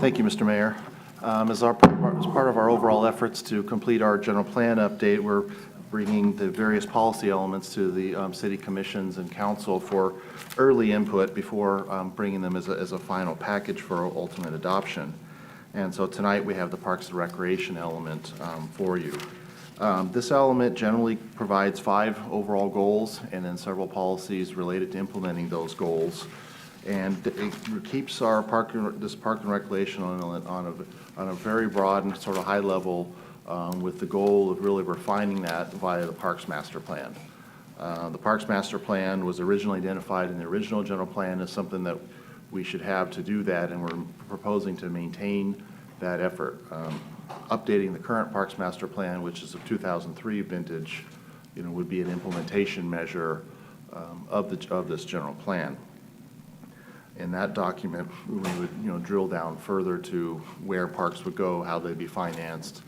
Thank you, Mr. Mayor. As part of our overall efforts to complete our general plan update, we're bringing the various policy elements to the city commissions and council for early input before bringing them as a final package for ultimate adoption. And so tonight we have the Parks and Recreation element for you. This element generally provides 5 overall goals and then several policies related to implementing those goals. And it keeps our this park and recreation on a very broad and sort of high level with the goal of really refining that via the Parks Master Plan. The Parks Master Plan was originally identified in the original general plan as something that we should have to do that, and we're proposing to maintain that effort. Updating the current Parks Master Plan, which is a 2003 vintage, would be an implementation measure of this general plan. In that document, we would drill down further to where parks would go, how they'd be financed,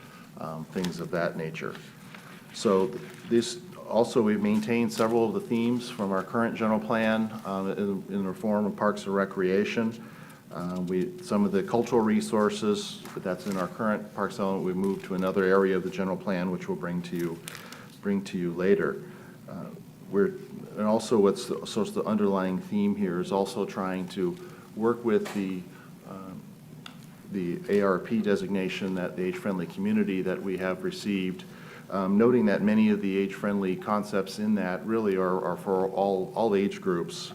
things of that nature. So this also, we've maintained several of the themes from our current general plan in the reform of Parks and Recreation. Some of the cultural resources that's in our current parks element, we moved to another area of the general plan, which we'll bring to you. bring to you later. And also what's the underlying theme here is also trying to work with the ARP designation, that the age-friendly community that we have received, noting that many of the age-friendly concepts in that really are for all age groups.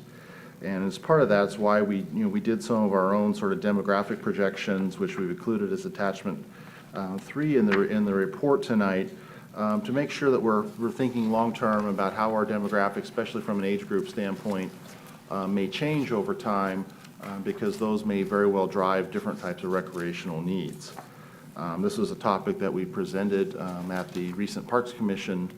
And as part of that's why we did some of our own sort of demographic projections, which we've included as attachment 3 in the report tonight, to make sure that we're thinking long-term about how our demographics, especially from an age group standpoint, may change over time, because those may very well drive different types of recreational needs. This was a topic that we presented at the recent Parks Commission,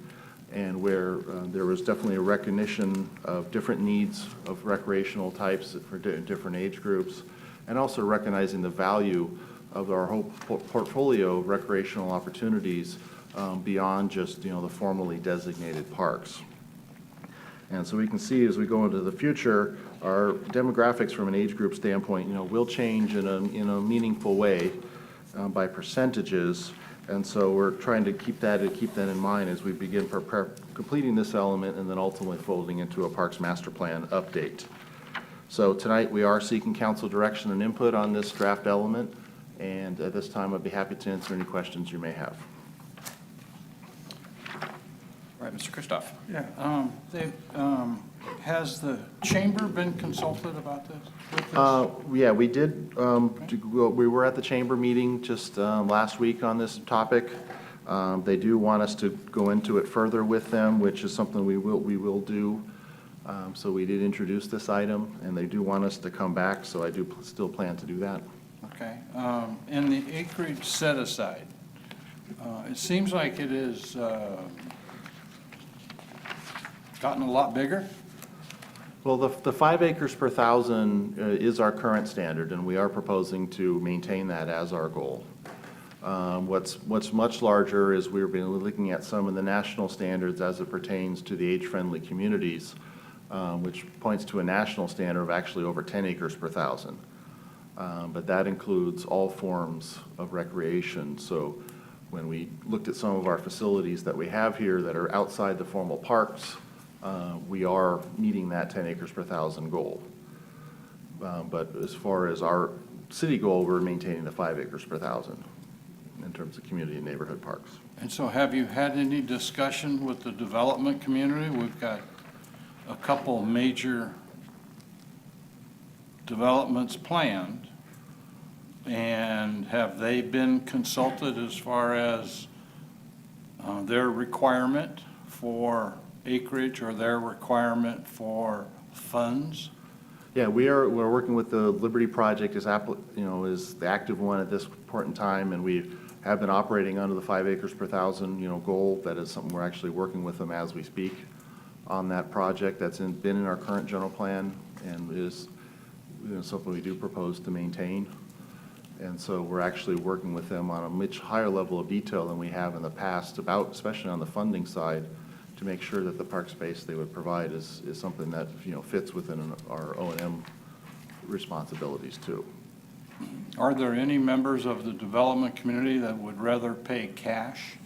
and where there was definitely a recognition of different needs of recreational types for different age groups, and also recognizing the value of our whole portfolio of recreational opportunities beyond just the formally designated parks. And so we can see as we go into the future, our demographics from an age group standpoint, will change in a meaningful way by percentages. And so we're trying to keep that in mind as we begin completing this element and then ultimately folding into a Parks Master Plan update. So tonight we are seeking council direction and input on this draft element. And at this time, I'd be happy to answer any questions you may have. All right, Mr. Kristoff. Yeah, has the chamber been consulted about this? Yeah, we did. We were at the chamber meeting just last week on this topic. They do want us to go into it further with them, which is something we will do. So we did introduce this item, and they do want us to come back, so I do still plan to do that. Okay. And the acreage set aside, it seems like it is gotten a lot bigger. Well, the 5 acres per thousand is our current standard, and we are proposing to maintain that as our goal. What's much larger is we've been looking at some of the national standards as it pertains to the age-friendly communities, which points to a national standard of actually over 10 acres per thousand. But that includes all forms of recreation. So when we looked at some of our facilities that we have here that are outside the formal parks, we are meeting that 10 acres per thousand goal. But as far as our city goal, we're maintaining the 5 acres per thousand in terms of community and neighborhood parks. And so have you had any discussion with the development community? We've got a couple major developments planned. And have they been consulted as far as their requirement for acreage or their requirement for funds? Yeah, we're working with the Liberty Project is the active one at this point in time, and we have been operating under the 5 acres per thousand goal. That is something we're actually working with them as we speak on that project. That's been in our current general plan and is something we do propose to maintain. And so we're actually working with them on a much higher level of detail than we have in the past, especially on the funding side, to make sure that the park space they would provide is something that fits within our O&M responsibilities too. Are there any members of the development community that would rather pay cash?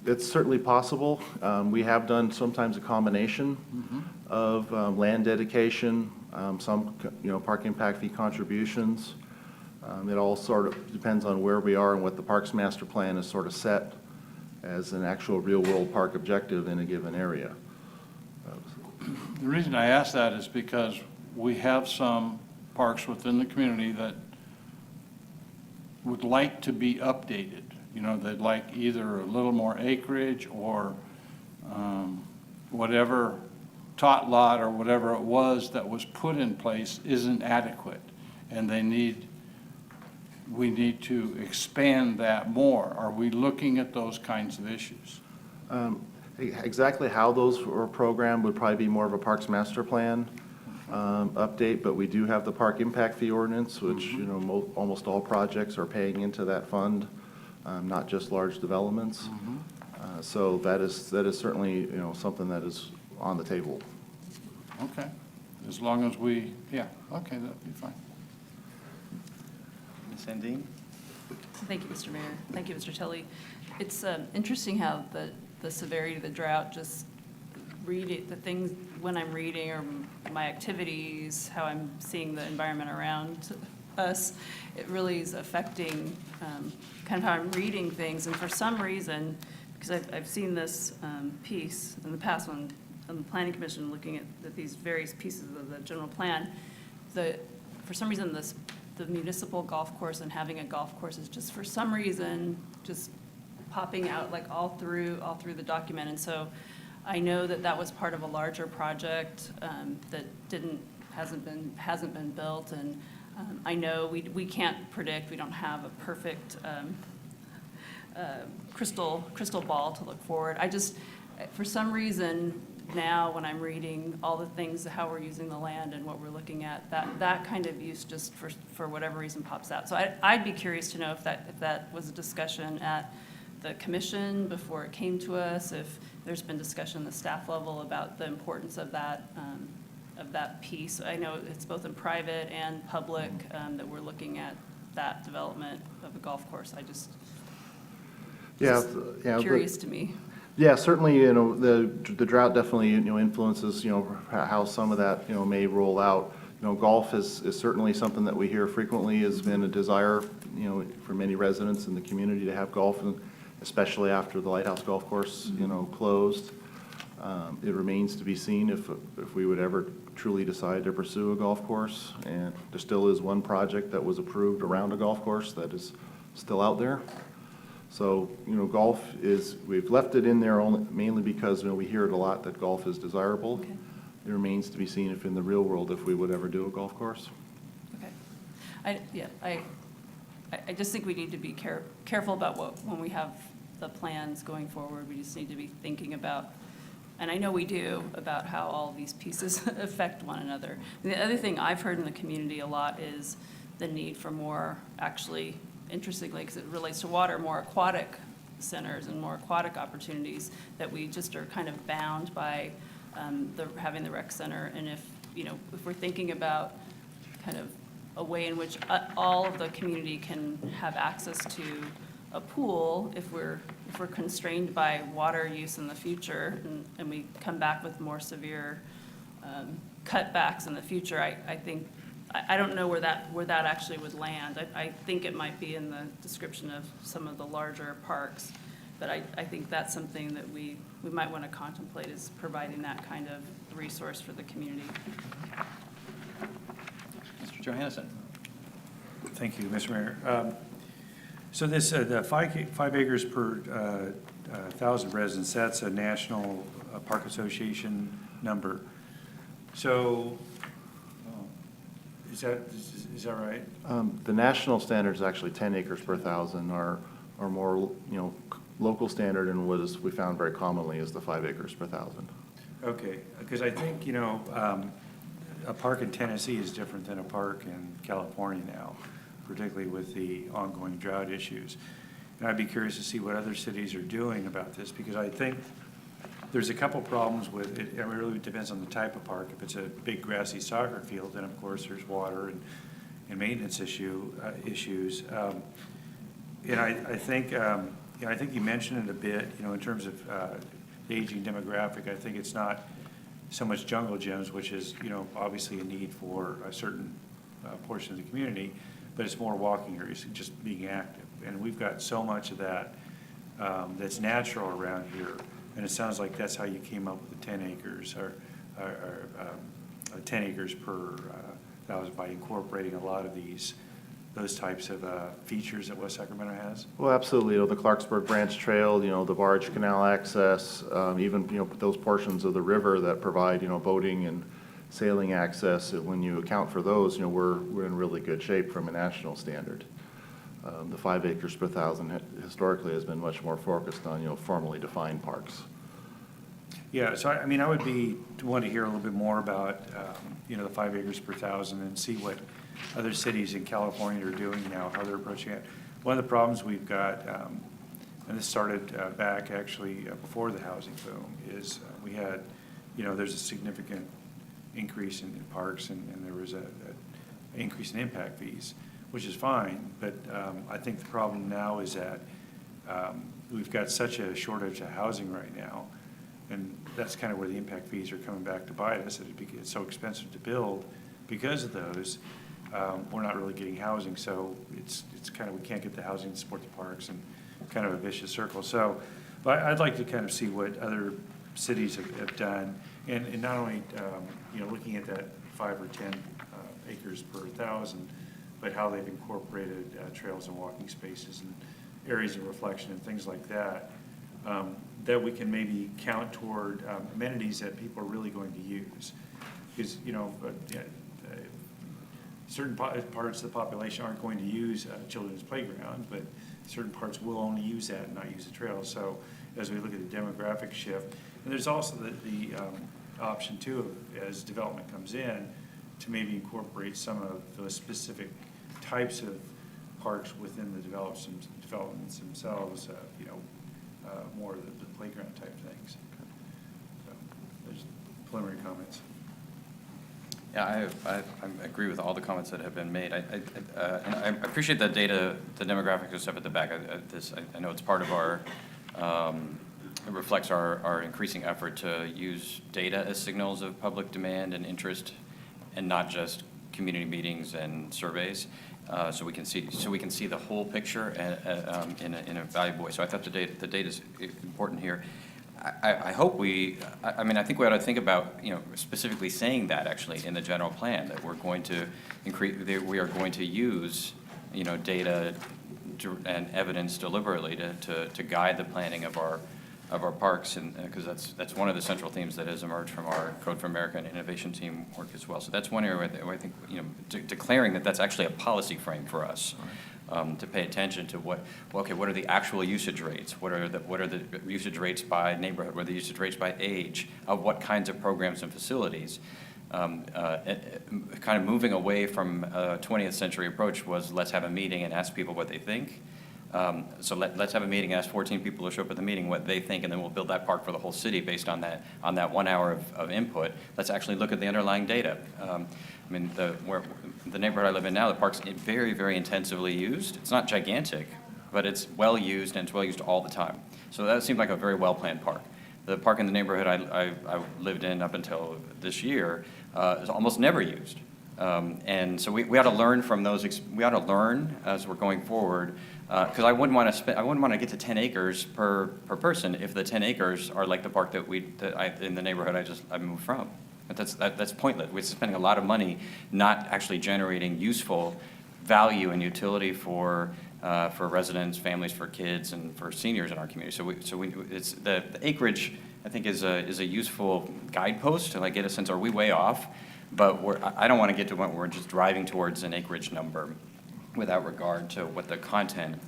It's certainly possible. We have done sometimes a combination of land dedication, some park impact fee contributions. It all sort of depends on where we are and what the Parks Master Plan is sort of set as an actual real-world park objective in a given area. The reason I ask that is because we have some parks within the community that would like to be updated. They'd like either a little more acreage or whatever tot lot or whatever it was that was put in place isn't adequate, and we need to expand that more. Are we looking at those kinds of issues? Exactly how those were programmed would probably be more of a Parks Master Plan update, but we do have the Park Impact Fee Ordinance, which almost all projects are paying into that fund, not just large developments. So that is certainly something that is on the table. Okay, as long as okay, that'd be fine. Ms. Sandine? Thank you, Mr. Mayor. Thank you, Mr. Tully. It's interesting how the the severity of the drought, just reading the things when I'm reading or my activities, how I'm seeing the environment around us, it really is affecting kind of how I'm reading things. And for some reason, because I've seen this piece in the past on the Planning Commission looking at these various pieces of the general plan, for some reason the municipal golf course and having a golf course is just for some reason just popping out like all through the document. And so I know that was part of a larger project that hasn't been built, and I know we can't predict. We don't have a perfect crystal ball to look forward. I just, for some reason, now when I'm reading all the things, how we're using the land and what we're looking at, that kind of use just for whatever reason pops out. So I'd be curious to know if that was a discussion at the commission before it came to us, if there's been discussion at the staff level about the importance of that piece. I know it's both in private and public that we're looking at that development of a golf course. Curious to me. Yeah, certainly, you know, the drought definitely, you know, influences, you know, how some of that, you know, may roll out. You know, golf is certainly something that we hear frequently has been a desire, you know, for many residents in the community to have golf, and especially after the Lighthouse Golf Course, you know, closed. It remains to be seen if we would ever truly decide to pursue a golf course. And there still is one project that was approved around a golf course that is still out there. So, you know, golf is, we've left it in there mainly because, you know, we hear it a lot that golf is desirable. Okay. It remains to be seen if in the real world, if we would ever do a golf course. Okay. I just think we need to be careful about when we have the plans going forward. We just need to be thinking about, and I know we do, about how all these pieces affect one another. And the other thing I've heard in the community a lot is the need for more, actually, interestingly, because it relates to water, more aquatic centers and more aquatic opportunities, that we just are kind of bound by having the rec center. And if we're thinking about kind of a way in which all of the community can have access to a pool, if we're constrained by water use in the future, and we come back with more severe cutbacks in the future, I think, I don't know where that actually would land. I think it might be in the description of some of the larger parks, but I think that's something that we might want to contemplate, is providing that kind of resource for the community. Mr. Johannesson. Thank you, Mr. Mayor. So this, the 5 acres per 1,000 residents, that's a National Park Association number. So is that right? The national standard is actually 10 acres per 1,000. Our more, you know, local standard, and what is we found very commonly, is the 5 acres per 1,000. Okay, because I think, you know, a park in Tennessee is different than a park in California now, particularly with the ongoing drought issues. And I'd be curious to see what other cities are doing about this, because I think there's a couple problems with it. It really depends on the type of park. If it's a big grassy soccer field, then of course there's water and maintenance issues. And I think you mentioned it a bit, you know, in terms of the aging demographic. I think it's not so much jungle gyms, which is, you know, obviously a need for a certain portion of the community, but it's more walking areas, just being active. And we've got so much of that that's natural around here. And it sounds like that's how you came up with the 10 acres or 10 acres per 1,000 by incorporating a lot of those types of features that West Sacramento has? Well, absolutely. You know, the Clarksburg Branch Trail, you know, the barge canal access, even, you know, those portions of the river that provide, you know, boating and sailing access. When you account for those, you know, we're in really good shape from a national standard. The 5 acres per 1,000 historically has been much more focused on, you know, formally defined parks. Yeah, so I mean, I would want to hear a little bit more about, you know, the 5 acres per 1,000 and see what other cities in California are doing now, how they're approaching it. One of the problems we've got, and this started back actually before the housing boom, is we had, you know, there's a significant increase in parks, and there was an increase in impact fees, which is fine, but I think the problem now is that we've got such a shortage of housing right now, and that's kind of where the impact fees are coming back to bite us. It's so expensive to build because of those. We're not really getting housing, so it's kind of, we can't get the housing to support the parks, and kind of a vicious circle. So I'd like to kind of see what other cities have done, and not only, looking at that 5 or 10 acres per 1,000, but how they've incorporated trails and walking spaces and areas of reflection and things like that, that we can maybe count toward amenities that people are really going to use. Because, certain parts of the population aren't going to use children's playground, but certain parts will only use that and not use the trails. So as we look at the demographic shift, and there's also the option too, as development comes in, to maybe incorporate some of those specific types of parks within the developments themselves, more of the playground type things. So there's preliminary comments. Yeah, I agree with all the comments that have been made. And I appreciate the data, the demographics and stuff at the back of this. I know it's part of our, it reflects our increasing effort to use data as signals of public demand and interest, and not just community meetings and surveys. So we can see the whole picture in a valuable way. So I thought the data is important here. I hope I think we ought to think about, specifically saying that actually in the general plan, that we're going to we are going to use, data and evidence deliberately to guide the planning of our parks, and because that's one of the central themes that has emerged from our Code for America and innovation team work as well. So that's one area where I think, declaring that that's actually a policy frame for us. To pay attention to what are the actual usage rates? What are the usage rates by neighborhood? What are the usage rates by age? Of what kinds of programs and facilities? Kind of moving away from a 20th century approach was, let's have a meeting and ask people what they think. So let's have a meeting, ask 14 people to show up at the meeting what they think, and then we'll build that park for the whole city based on that 1 hour of input. Let's actually look at the underlying data. The neighborhood I live in now, the park's very, very intensively used. It's not gigantic, but it's well used, and it's well used all the time. So that seemed like a very well-planned park. The park in the neighborhood I lived in up until this year is almost never used. And so we ought to learn from those. We ought to learn as we're going forward, because I wouldn't want to get to 10 acres per person if the 10 acres are like the park in the neighborhood I moved from. That's pointless. We're spending a lot of money not actually generating useful value and utility for residents, families, for kids, and for seniors in our community. It's the acreage, I think, is a useful guidepost to get a sense, are we way off? But I don't want to get to a point where we're just driving towards an acreage number without regard to what the content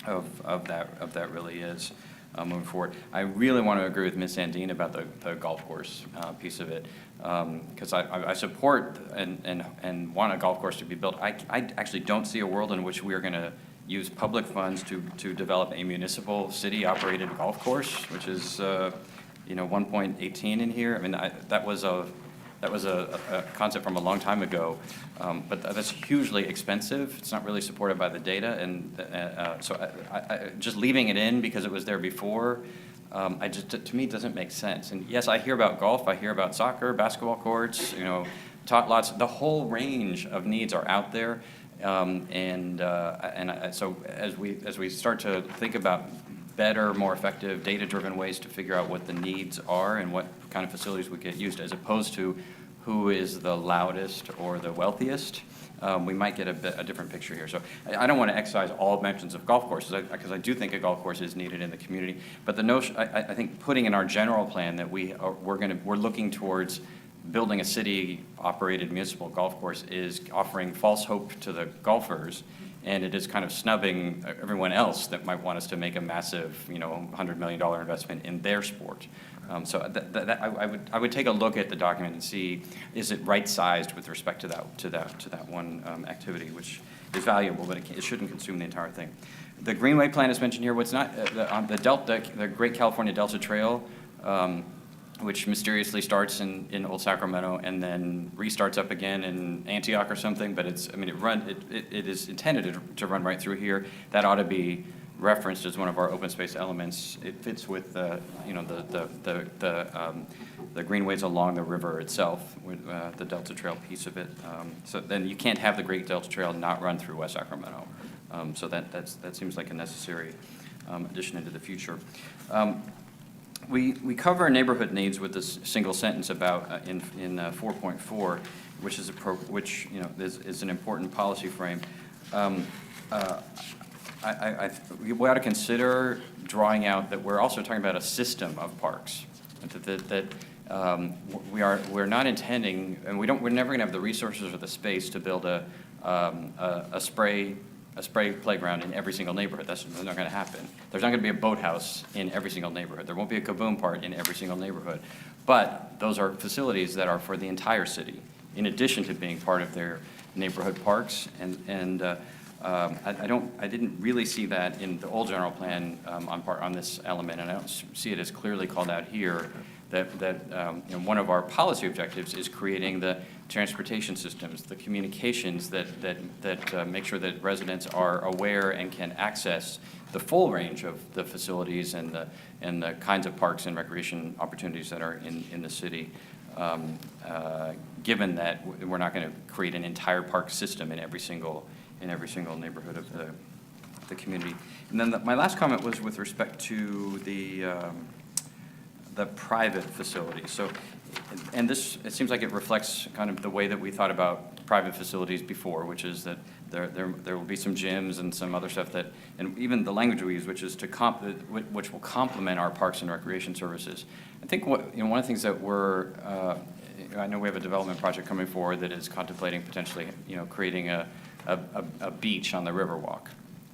of that really is moving forward. I really want to agree with Ms. Sandine about the golf course piece of it, because I support and want a golf course to be built. I actually don't see a world in which we are going to use public funds to develop a municipal city-operated golf course, which is 1.18 in here. I mean, that was a concept from a long time ago, but that's hugely expensive. It's not really supported by the data, and so I just leaving it in because it was there before, to me, doesn't make sense. And yes, I hear about golf, I hear about soccer, basketball courts, tot lots. The whole range of needs are out there, so as we start to think about better, more effective, data-driven ways to figure out what the needs are and what kind of facilities would get used, as opposed to who is the loudest or the wealthiest, we might get a different picture here. So I don't want to excise all mentions of golf courses, because I do think a golf course is needed in the community. But the notion, I think, putting in our general plan that we're looking towards building a city-operated municipal golf course is offering false hope to the golfers, and it is kind of snubbing everyone else that might want us to make a massive, $100 million investment in their sport. So I would take a look at the document and see, is it right-sized with respect to that one activity, which is valuable, but it shouldn't consume the entire thing. The Greenway plan is mentioned here. What's not the Great California Delta Trail, which mysteriously starts in Old Sacramento and then restarts up again in Antioch or something, but it is intended to run right through here. That ought to be referenced as one of our open space elements, it fits with the, you know, the greenways along the river itself, with the Delta Trail piece of it. So then you can't have the Great Delta Trail not run through West Sacramento. So that seems like a necessary addition into the future. We cover neighborhood needs with this single sentence about in 4.4, which is which you know is an important policy frame. We ought to consider drawing out that we're also talking about a system of parks. We're not intending, and we're never going to have the resources or the space to build a spray playground in every single neighborhood. That's not going to happen. There's not going to be a boathouse in every single neighborhood. There won't be a kaboom park in every single neighborhood. But those are facilities that are for the entire city, in addition to being part of their neighborhood parks. I didn't really see that in the old general plan on this element, and I don't see it as clearly called out here. That you know, one of our policy objectives is creating the transportation systems, the communications that make sure that residents are aware and can access the full range of the facilities and the kinds of parks and recreation opportunities that are in the city. Given that we're not going to create an entire park system in every single neighborhood of the community. And then my last comment was with respect to the private facilities. So, and this, it seems like it reflects kind of the way that we thought about private facilities before, which is that there will be some gyms and some other stuff that, and even the language we use, which is which will complement our parks and recreation services. I think one of the things that I know we have a development project coming forward that is contemplating potentially, creating a beach on the Riverwalk.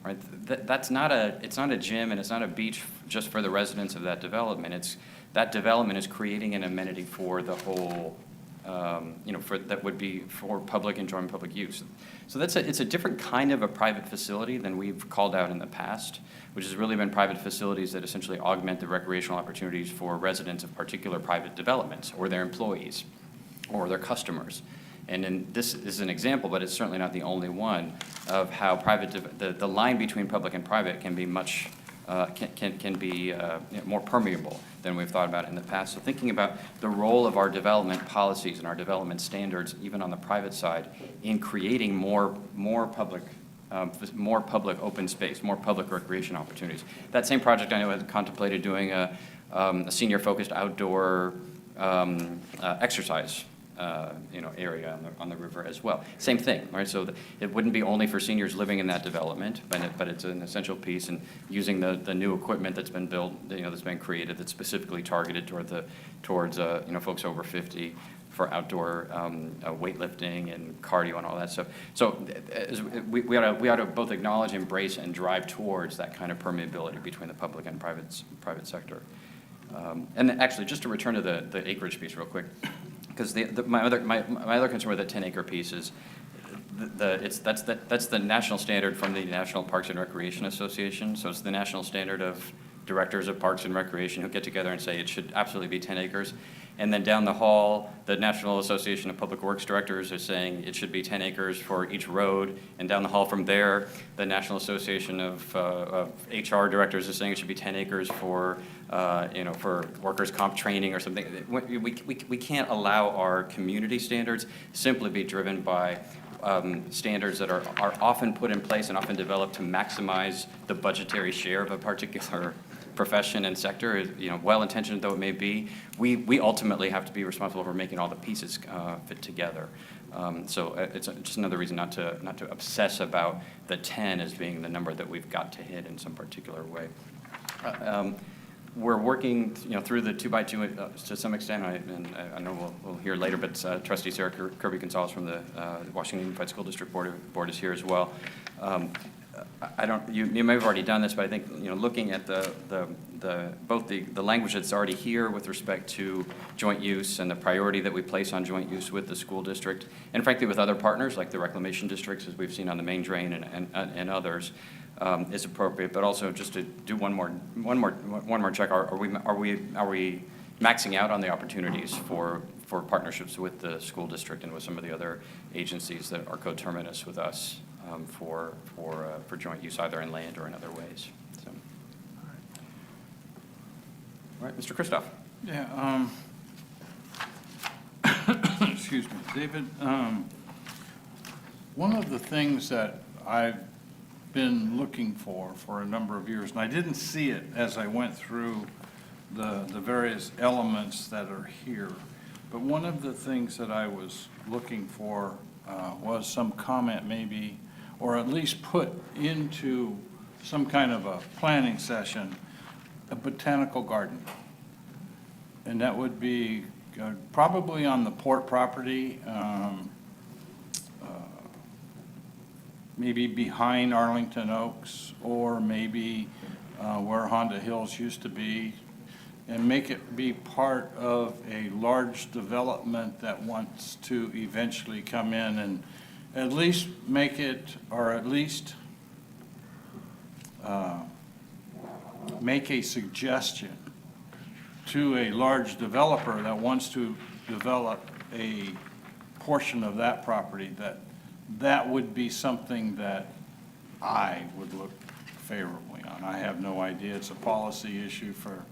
Right? It's not a gym and it's not a beach just for the residents of that development. That development is creating an amenity for the whole, that would be for public enjoyment, public use. So it's a different kind of a private facility than we've called out in the past, which has really been private facilities that essentially augment the recreational opportunities for residents of particular private developments or their employees or their customers. And this is an example, but it's certainly not the only one of how the line between public and private can be much can be more permeable than we've thought about in the past. So thinking about the role of our development policies and our development standards, even on the private side, in creating more public open space, more public recreation opportunities. That same project I know had contemplated doing a senior-focused outdoor exercise area on the river as well. Same thing, right? So it wouldn't be only for seniors living in that development, but it's an essential piece, and using the new equipment that's been built, that's been created, that's specifically targeted towards folks over 50 for outdoor weightlifting and cardio and all that stuff. So we ought to both acknowledge, embrace, and drive towards that kind of permeability between the public and private sector. And actually, just to return to the acreage piece real quick. Because my other concern with the 10-acre piece is that's the national standard from the National Parks and Recreation Association. So it's the national standard of directors of parks and recreation who get together and say it should absolutely be 10 acres. And then down the hall, the National Association of Public Works Directors are saying it should be 10 acres for each road. And down the hall from there, the National Association of HR Directors is saying it should be 10 acres for workers' comp training or something. We can't allow our community standards simply be driven by standards that are often put in place and often developed to maximize the budgetary share of a particular profession and sector, well-intentioned though it may be. We ultimately have to be responsible for making all the pieces fit together. So it's just another reason not to obsess about the 10 as being the number that we've got to hit in some particular way. We're working, through the 2x2 to some extent. I know we'll hear later, but Trustee Sarah Kirby-Gonzalez from the Washington Unified School District Board is here as well. You may have already done this, but I think looking at both the language that's already here with respect to joint use and the priority that we place on joint use with the school district, and frankly with other partners like the reclamation districts, as we've seen on the main drain and others, is appropriate. But also just to do one more check: are we maxing out on the opportunities for partnerships with the school district and with some of the other agencies that are coterminous with us for joint use, either in land or in other ways? All right, Mr. Christoph. Yeah, excuse me, David, one of the things that I've been looking for a number of years, and I didn't see it as I went through the various elements that are here, but one of the things that I was looking for was some comment maybe, or at least put into some kind of a planning session, a botanical garden. And that would be probably on the port property, maybe behind Arlington Oaks, or maybe where Honda Hills used to be, and make it be part of a large development that wants to eventually come in, and at least make it, or at least make a suggestion to a large developer that wants to develop a portion of that property, that would be something that I would look favorably on. I have no idea. It's a policy issue for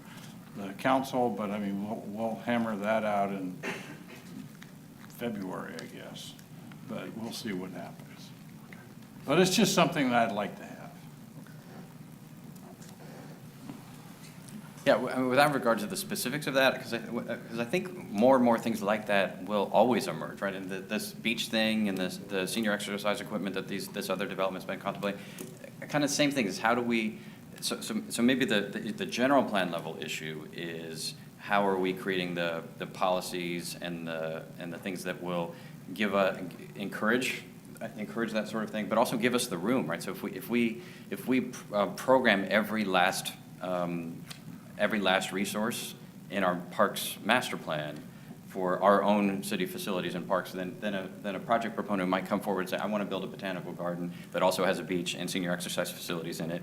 the council, but I mean, we'll hammer that out in February, I guess. But we'll see what happens. But it's just something that I'd like to have. Yeah, without regard to the specifics of that, because I think more and more things like that will always emerge, right? And this beach thing and the senior exercise equipment that this other development's been contemplating, kind of same thing is how do we, so maybe the general plan level issue how are we creating the policies and the things that will encourage that sort of thing, but also give us the room, right? So if we program every last resource in our parks master plan for our own city facilities and parks, then a project proponent might come forward and say, I want to build a botanical garden that also has a beach and senior exercise facilities in it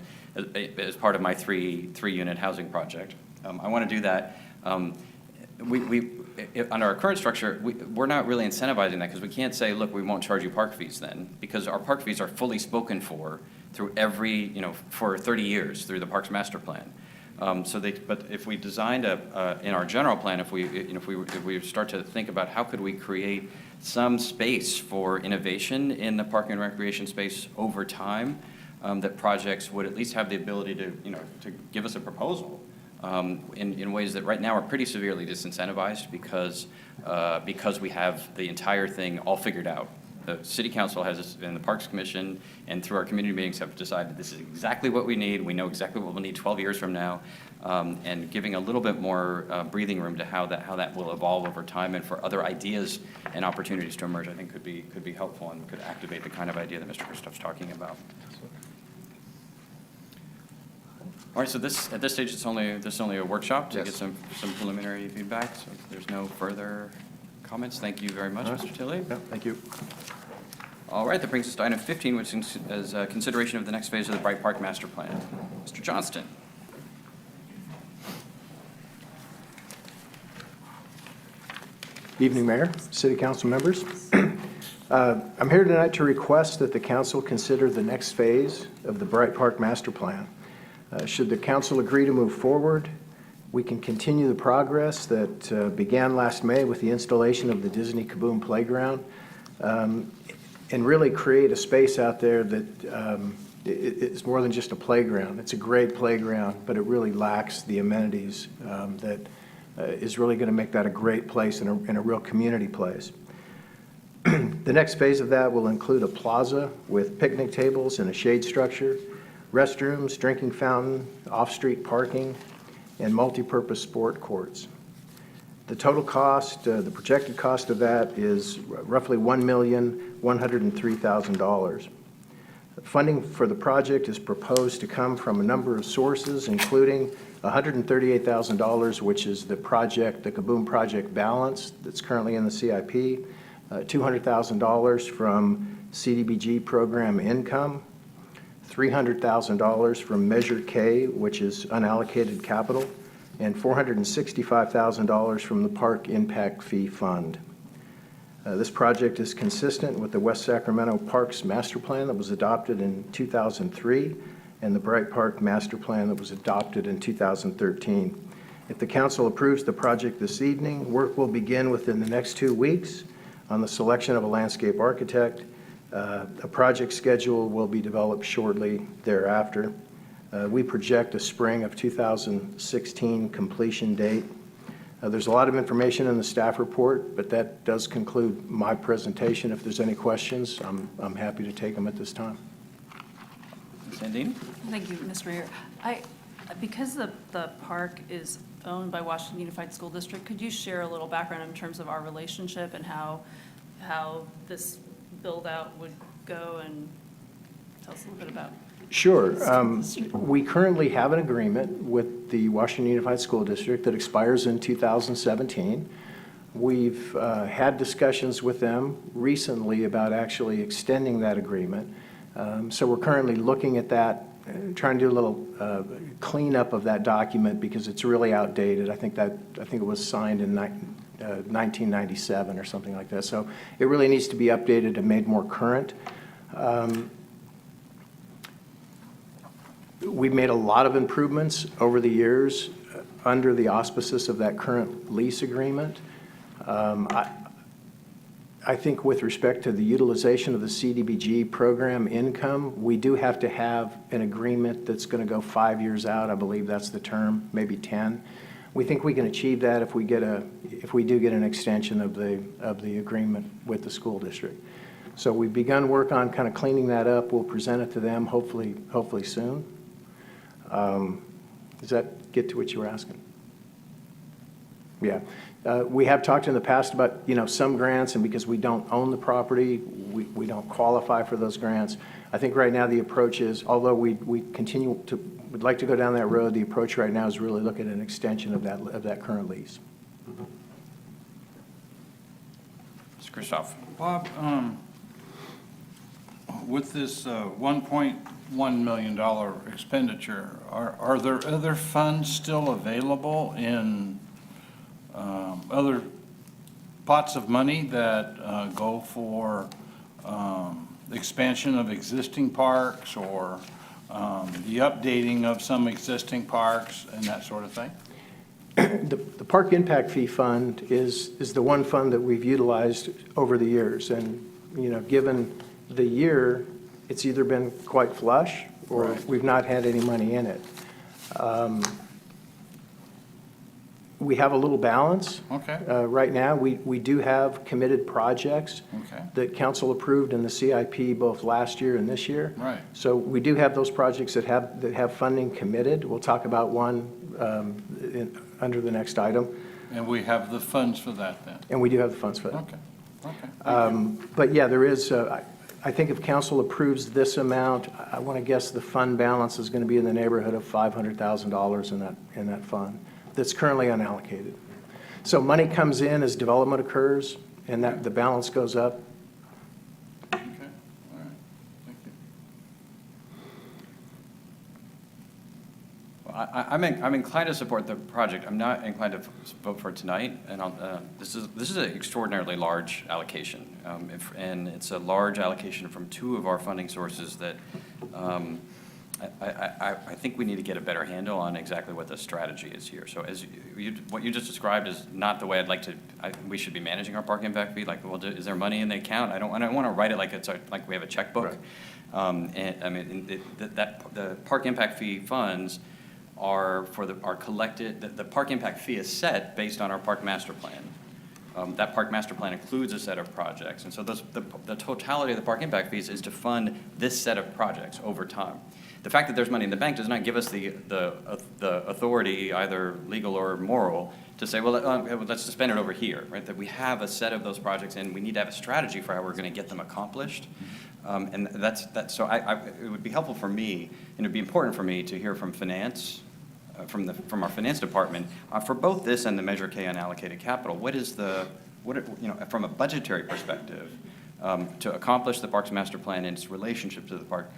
as part of my three-unit housing project. I want to do that. Under our current structure, we're not really incentivizing that because we can't say, look, we won't charge you park fees then, because our park fees are fully spoken for through for 30 years through the Parks Master Plan. But if we designed in our general plan, if we start to think about how could we create some space for innovation in the park and recreation space over time, that projects would at least have the ability to give us a proposal in ways that right now are pretty severely disincentivized because we have the entire thing all figured out. The City Council has, and the Parks Commission, and through our community meetings have decided this is exactly what we need. We know exactly what we'll need 12 years from now, and giving a little bit more breathing room to how that will evolve over time, and for other ideas and opportunities to emerge, I think could be helpful and could activate the kind of idea that Mr. Christoph's talking about. All right, so at this stage, this is only a workshop to get some preliminary feedback. So if there's no further comments, thank you very much, Mr. Tilley. Yeah, thank you. All right, that brings us to item 15, which is consideration of the next phase of the Bright Park Master Plan. Mr. Johnston. Evening, Mayor, City Council members. I'm here tonight to request that the council consider the next phase of the Bright Park Master Plan. Should the council agree to move forward, we can continue the progress that began last May with the installation of the Disney Kaboom Playground, and really create a space out there that it's more than just a playground. It's a great playground, but it really lacks the amenities that is really going to make that a great place and a real community place. The next phase of that will include a plaza with picnic tables and a shade structure, restrooms, drinking fountain, off-street parking, and multi-purpose sport courts. The total cost, the projected cost of that is roughly $1,103,000. Funding for the project is proposed to come from a number of sources, including $138,000, which is the Kaboom project balance that's currently in the CIP, $200,000 from CDBG program income, $300,000 from Measure K, which is unallocated capital, and $465,000 from the Park Impact Fee Fund. This project is consistent with the West Sacramento Parks Master Plan that was adopted in 2003 and the Bright Park Master Plan that was adopted in 2013. If the council approves the project this evening, work will begin within the next 2 weeks on the selection of a landscape architect. A project schedule will be developed shortly thereafter. We project a spring of 2016 completion date. There's a lot of information in the staff report, but that does conclude my presentation. If there's any questions, I'm happy to take them at this time. Sandine? Thank you, Mr. Mayor. Because the park is owned by Washington Unified School District, could you share a little background in terms of our relationship and how this build-out would go, and tell us a little bit about? Sure. We currently have an agreement with the Washington Unified School District that expires in 2017. We've had discussions with them recently about actually extending that agreement. So we're currently looking at that, trying to do a little cleanup of that document because it's really outdated. I think it was signed in 1997 or something like that. So it really needs to be updated and made more current. We've made a lot of improvements over the years under the auspices of that current lease agreement. I think with respect to the utilization of the CDBG program income, we do have to have an agreement that's going to go 5 years out. I believe that's the term, maybe 10. We think we can achieve that if we do get an extension of the agreement with the school district. So we've begun work on kind of cleaning that up. We'll present it to them hopefully soon. Does that get to what you were asking? Yeah. We have talked in the past about, some grants, and because we don't own the property, we don't qualify for those grants. I think right now the approach is, although would like to go down that road, the approach right now is really look at an extension of that current lease. Mr. Christoph? Bob, with this $1.1 million expenditure, are there other funds still available in other pots of money that go for expansion of existing parks or the updating of some existing parks and that sort of thing? The Park Impact Fee Fund is the one fund that we've utilized over the years. And, given the year, it's either been quite flush or Right. we've not had any money in it. We have a little balance. Okay. Right now, we do have committed projects Okay. that council approved in the CIP both last year and this year. Right. So we do have those projects that have funding committed. We'll talk about one under the next item. And we have the funds for that then? And we do have the funds for that. Okay. Okay. But yeah, there is, I think if council approves this amount, I want to guess the fund balance is going to be in the neighborhood of $500,000 in that fund that's currently unallocated. So money comes in as development occurs, and that the balance goes up. Okay. All right. Thank you. Well, I'm inclined to support the project. I'm not inclined to vote for it tonight, and this is an extraordinarily large allocation, and it's a large allocation from two of our funding sources that I think we need to get a better handle on exactly what the strategy is here. So as what you just described is not the way I'd like to. We should be managing our park impact fee. Like, well, is there money in the account? I don't want to write it like like we have a checkbook. Right. And I mean the park impact fee funds are collected. The park impact fee is set based on our park master plan. That park master plan includes a set of projects, and so the totality of the park impact fees is to fund this set of projects over time. The fact that there's money in the bank does not give us the authority, either legal or moral, to say, well, let's just spend it over here, right? That we have a set of those projects, and we need to have a strategy for how we're going to get them accomplished. And that's so. It would be helpful for me, and it would be important for me to hear from finance. From our finance department, for both this and the Measure K unallocated capital, from a budgetary perspective, to accomplish the Parks Master Plan and its relationship to the park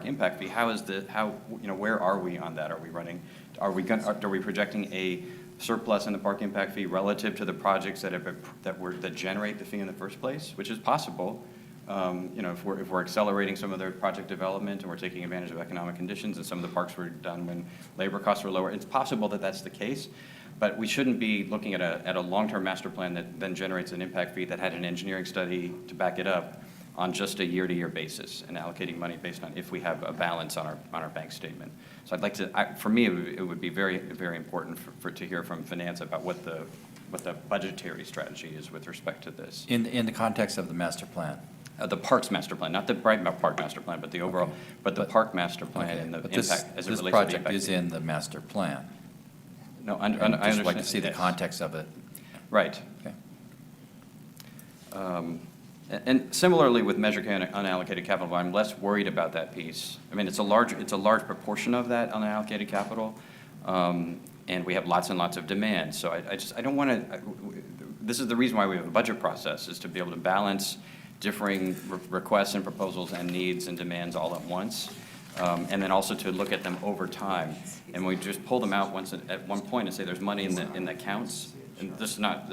impact fee, where are we on that? Are we projecting a surplus in the park impact fee relative to the projects that generate the fee in the first place, which is possible, You know, if we're accelerating some of their project development and we're taking advantage of economic conditions, and some of the parks were done when labor costs were lower, it's possible that that's the case. But we shouldn't be looking at a long-term master plan that then generates an impact fee that had an engineering study to back it up on just a year-to-year basis and allocating money based on if we have a balance on our bank statement. So I'd like to, for me, it would be very, very important to hear from finance about what the budgetary strategy is with respect to this. In the context of the master plan? The Parks Master Plan, not the Bright Park Master Plan, but the overall, but the Park Master Plan Okay, and the but impact as it relates to the this impact. project is in the master plan. No, I And understand. just like to see the yes. context of it. Right. Okay. And similarly with Measure K unallocated capital, I'm less worried about that piece. I mean, it's a large proportion of that unallocated capital, and we have lots and lots of demand. So I don't want to, this is the reason why we have a budget process, is to be able to balance differing requests and proposals and needs and demands all at once. And then also to look at them over time. And we just pull them out at one point and say there's money in the accounts. And this is not,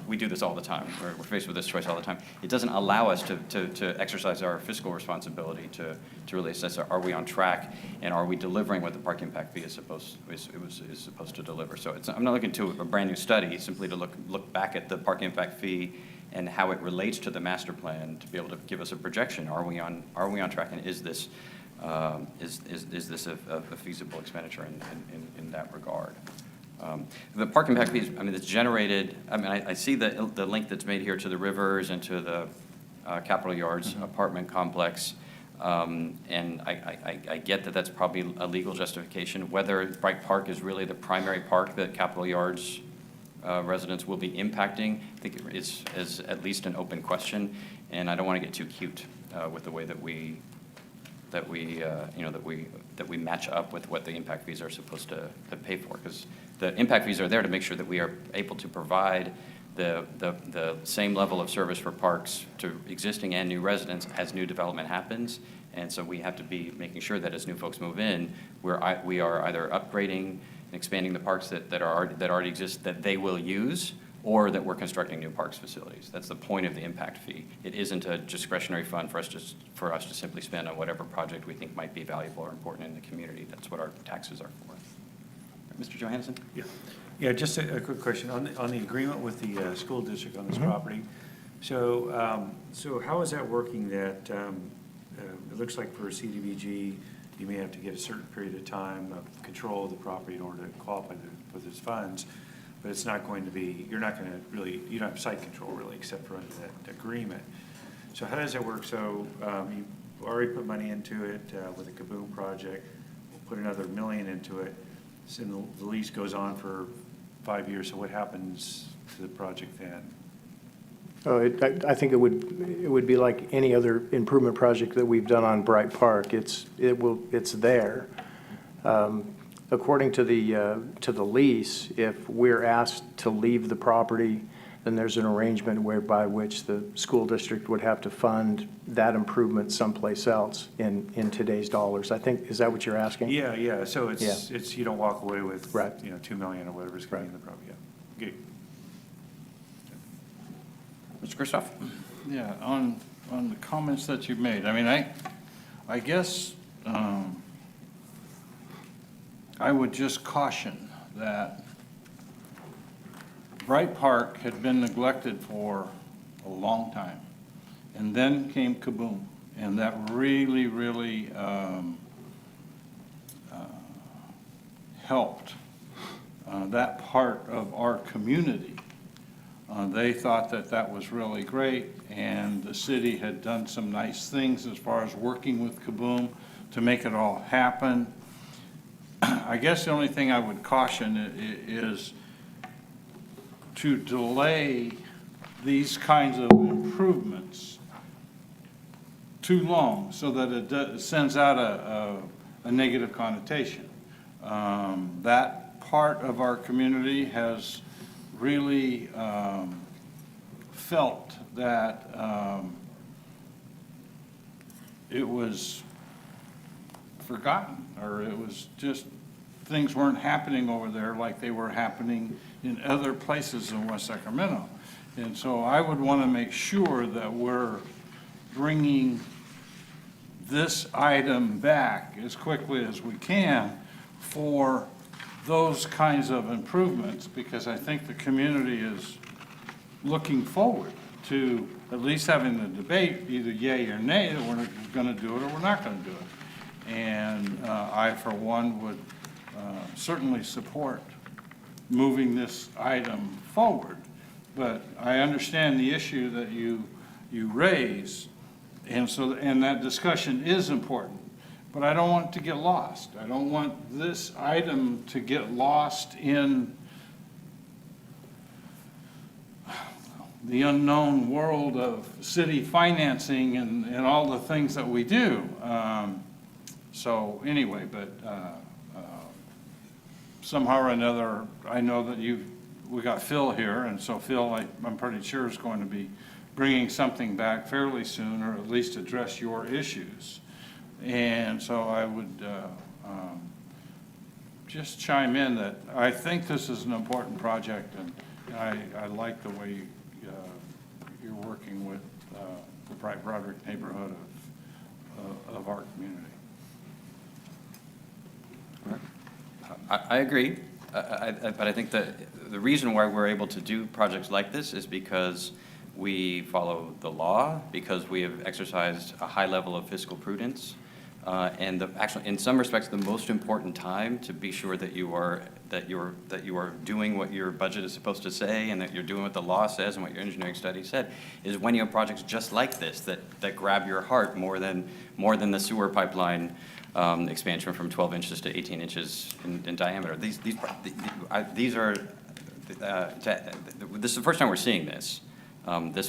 we do this all the time. We're faced with this choice all the time. It doesn't allow us to exercise our fiscal responsibility to really assess, are we on track, and are we delivering what the park impact fee is supposed to deliver? So I'm not looking to a brand new study, simply to look back at the park impact fee and how it relates to the master plan to be able to give us a projection. Are we on track, and is this a feasible expenditure in that regard? The park impact fees, I mean, it's generated, I mean, I see the link that's made here to the rivers and to the Capitol Yards apartment complex. And I get that that's probably a legal justification. Whether Bright Park is really the primary park that Capitol Yards residents will be impacting, I think is at least an open question. And I don't want to get too cute with the way that we match up with what the impact fees are supposed to pay for, because the impact fees are there to make sure that we are able to provide the same level of service for parks to existing and new residents as new development happens. And so we have to be making sure that as new folks move in, we are either upgrading and expanding the parks that already exist that they will use, or that we're constructing new parks facilities. That's the point of the impact fee. It isn't a discretionary fund for us to simply spend on whatever project we think might be valuable or important in the community. That's what our taxes are for. Mr. Johannesson? Yeah, just a quick question on the agreement with the school district on this property. So how is that working? That it looks like for a CDBG, you may have to get a certain period of time of control of the property in order to qualify for those funds. But it's not going to be, you don't have site control really, except for under that agreement. So how does that work? So you already put money into it with a Kaboom project. We'll put another $1 million into it. So the lease goes on for 5 years. So what happens to the project then? Oh, I think it would be like any other improvement project that we've done on Bright Park. It's there. According to the lease, if we're asked to leave the property, then there's an arrangement whereby which the school district would have to fund that improvement someplace else in today's dollars. I think, is that what you're asking? Yeah. So it's you don't walk away with right. $2 million or whatever is going to be in the property. Yeah. Okay. Mr. Kristoff? Yeah, on the comments that you made, I mean, I guess I would just caution that Bright Park had been neglected for a long time. And then came Kaboom, and that really, really helped that part of our community. They thought that was really great, and the city had done some nice things as far as working with Kaboom to make it all happen. I guess the only thing I would caution is to delay these kinds of improvements too long so that it sends out a negative connotation. That part of our community has really felt that it was forgotten, or it was just things weren't happening over there like they were happening in other places in West Sacramento. And so I would want to make sure that we're bringing this item back as quickly as we can for those kinds of improvements, because I think the community is looking forward to at least having the debate, either yay or nay, that we're going to do it or we're not going to do it. And I, for one, would certainly support moving this item forward. But I understand the issue that you raise, and that discussion is important. But I don't want it to get lost. I don't want this item to get lost in the unknown world of city financing and all the things that we do. So anyway, but somehow or another, I know that we got Phil here, and so Phil, I'm pretty sure, is going to be bringing something back fairly soon, or at least address your issues. And so I would just chime in that I think this is an important project, and I like the way you're working with the Bright Broderick neighborhood of our community. I agree, but I think that the reason why we're able to do projects like this is because we follow the law, because we have exercised a high level of fiscal prudence, and actually, in some respects, the most important time to be sure that you are doing what your budget is supposed to say, and that you're doing what the law says and what your engineering study said, is when you have projects just like this that grab your heart more than the sewer pipeline expansion from 12 inches to 18 inches in diameter. This is the first time we're seeing this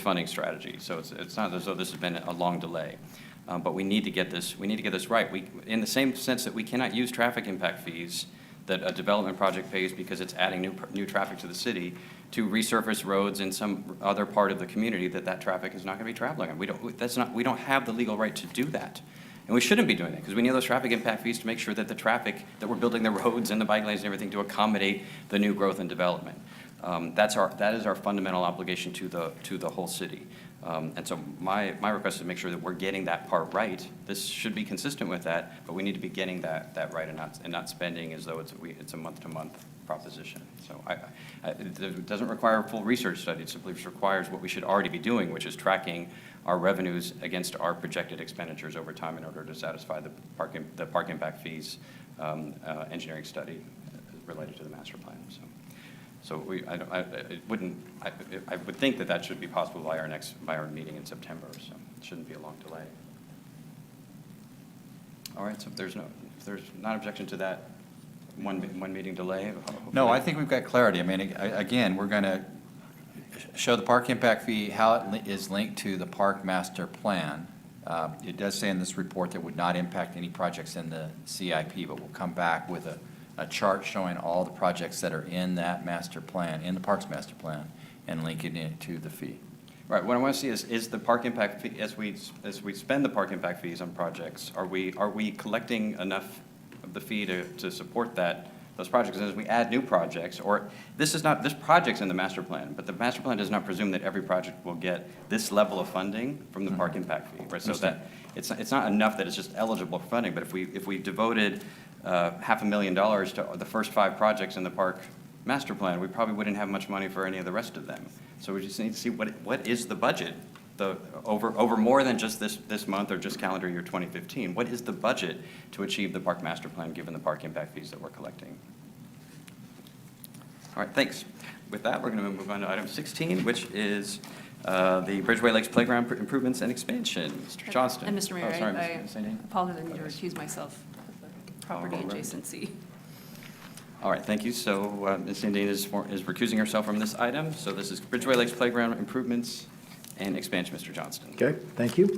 funding strategy. So it's not as though this has been a long delay. But we need to get this right. In the same sense that we cannot use traffic impact fees that a development project pays because it's adding new traffic to the city to resurface roads in some other part of the community that traffic is not going to be traveling on. We don't have the legal right to do that. And we shouldn't be doing that, because we need those traffic impact fees to make sure that the traffic, that we're building the roads and the bike lanes and everything to accommodate the new growth and development. That is our fundamental obligation to the whole city. And so my request is to make sure that we're getting that part right. This should be consistent with that, but we need to be getting that right and not spending as though it's a month-to-month proposition. So it doesn't require a full research study. It simply requires what we should already be doing, which is tracking our revenues against our projected expenditures over time in order to satisfy the park impact fees engineering study related to the master plan. So I would think that should be possible by our meeting in September. So it shouldn't be a long delay. All right. So if there's not objection to that one meeting delay. No, I think we've got clarity. I mean, again, we're going to show the park impact fee, how it is linked to the park master plan. It does say in this report that would not impact any projects in the CIP, but we'll come back with a chart showing all the projects that are in that master plan, in the parks master plan, and linking it to the fee. Right. What I want to see is the park impact fee, as we spend the park impact fees on projects, are we collecting enough of the fee to support those projects? And as we add new projects, or this project's in the master plan, but the master plan does not presume that every project will get this level of funding from the park impact fee, right? So that it's not enough that it's just eligible for funding, but if we devoted $500,000 to the first 5 projects in the park master plan, we probably wouldn't have much money for any of the rest of them. So we just need to see what is the budget over more than just this month or just calendar year 2015. What is the budget to achieve the park master plan given the park impact fees that we're collecting? All right, thanks. With that, we're going to move on to item 16, which is the Bridgeway Lakes Playground improvements and expansion. Mr. Johnston. And Mr. Mayor, Oh, sorry, I Ms. Sandine. apologize, I need to recuse myself of the property All right. adjacency. All right, thank you. So Ms. Sandine is recusing herself from this item. So this is Bridgeway Lakes Playground improvements and expansion, Mr. Johnston. Okay, thank you.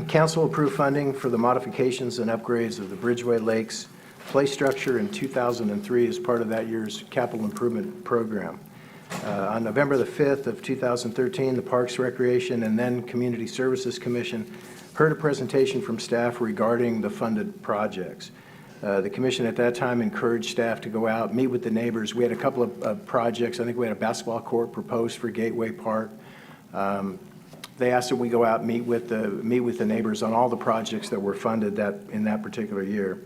Council approved funding for the modifications and upgrades of the Bridgeway Lakes play structure in 2003 as part of that year's capital improvement program. On November the 5th of 2013, the Parks, Recreation, and then Community Services Commission heard a presentation from staff regarding the funded projects. The commission at that time encouraged staff to go out, meet with the neighbors. We had a couple of projects. I think we had a basketball court proposed for Gateway Park. they asked that we go out and meet with the neighbors on all the projects that were funded in that particular year.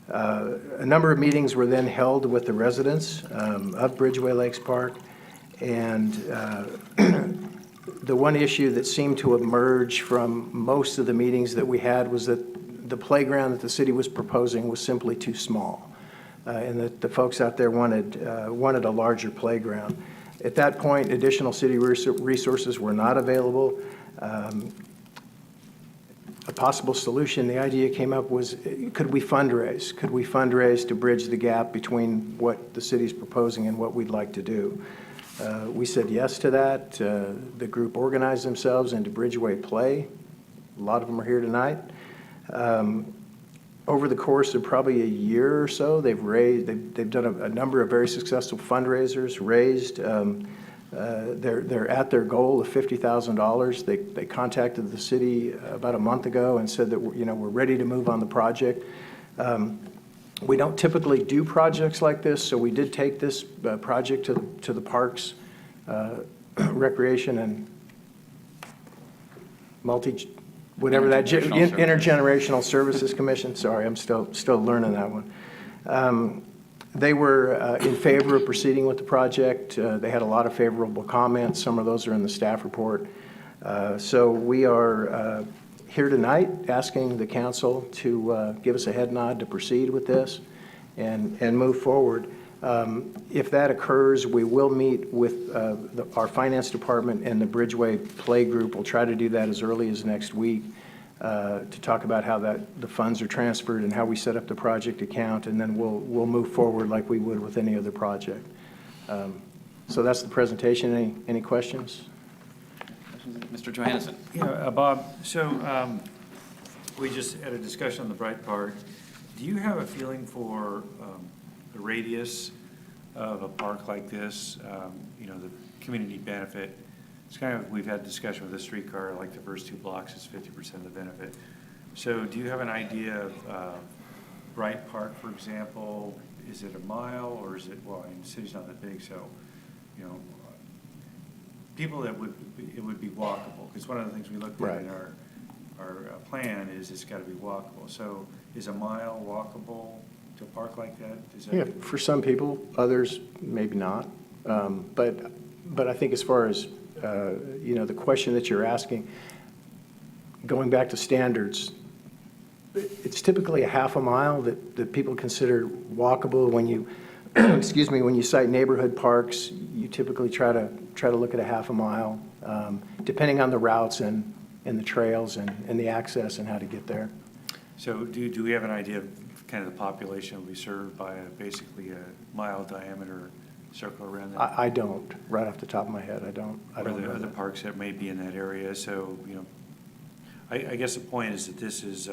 A number of meetings were then held with the residents of Bridgeway Lakes Park, and the one issue that seemed to emerge from most of the meetings that we had was that the playground that the city was proposing was simply too small, and that the folks out there wanted a larger playground. At that point, additional city resources were not available. A possible solution, the idea came up was, could we fundraise? Could we fundraise to bridge the gap between what the city's proposing and what we'd like to do? We said yes to that. The group organized themselves into Bridgeway Play. A lot of them are here tonight. Over the course of probably a year or so, they've done a number of very successful fundraisers, raised. They're at their goal of $50,000. They contacted the city about a month ago and said that we're ready to move on the project. We don't typically do projects like this, so we did take this project to the Parks, Recreation, and Intergenerational Services Commission. Sorry, I'm still learning that one. They were in favor of proceeding with the project. They had a lot of favorable comments. Some of those are in the staff report. So we are here tonight asking the council to give us a head nod to proceed with this and move forward. If that occurs, we will meet with our finance department and the Bridgeway Play Group. We'll try to do that as early as next week. To talk about how the funds are transferred and how we set up the project account, and then we'll move forward like we would with any other project. So that's the presentation. Any questions? Mr. Johannesson. Yeah, Bob, so we just had a discussion on the Bright Park. Do you have a feeling for the radius of a park like this, the community benefit? It's kind of, we've had discussion with the streetcar, like the first 2 blocks is 50% of the benefit. So do you have an idea of Bright Park, for example? Is it a mile, or is it, well, I mean, the city's not that big, so, people that it would be walkable, because one of the things we looked at in our plan is it's got to be walkable. So is a mile walkable to a park like that? Yeah, for some people, others maybe not. But I think as far as the question that you're asking, going back to standards, it's typically a half a mile that people consider walkable. When you, excuse me, when you cite neighborhood parks, you typically try to look at a half a mile, depending on the routes and the trails and the access and how to get there. So do we have an idea of kind of the population will be served by basically a mile diameter circle around that? I don't, right off the top of my head, I don't know Other that. parks that may be in that area, so, I guess the point is that this is,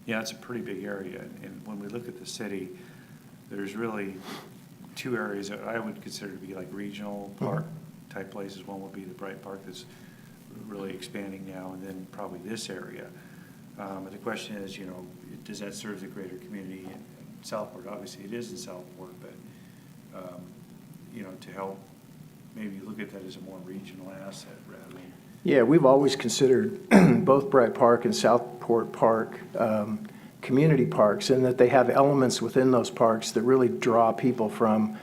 it's a pretty big area, and when we look at the city, there's really 2 areas that I would consider to be like regional park type places. One would be the Bright Park that's really expanding now, and then probably this area. But the question is, does that serve the greater community in Southport? Obviously, it is in Southport, but, to help maybe look at that as a more regional asset rather than. Yeah, we've always considered both Bright Park and Southport Park community parks, and that they have elements within those parks that really draw people from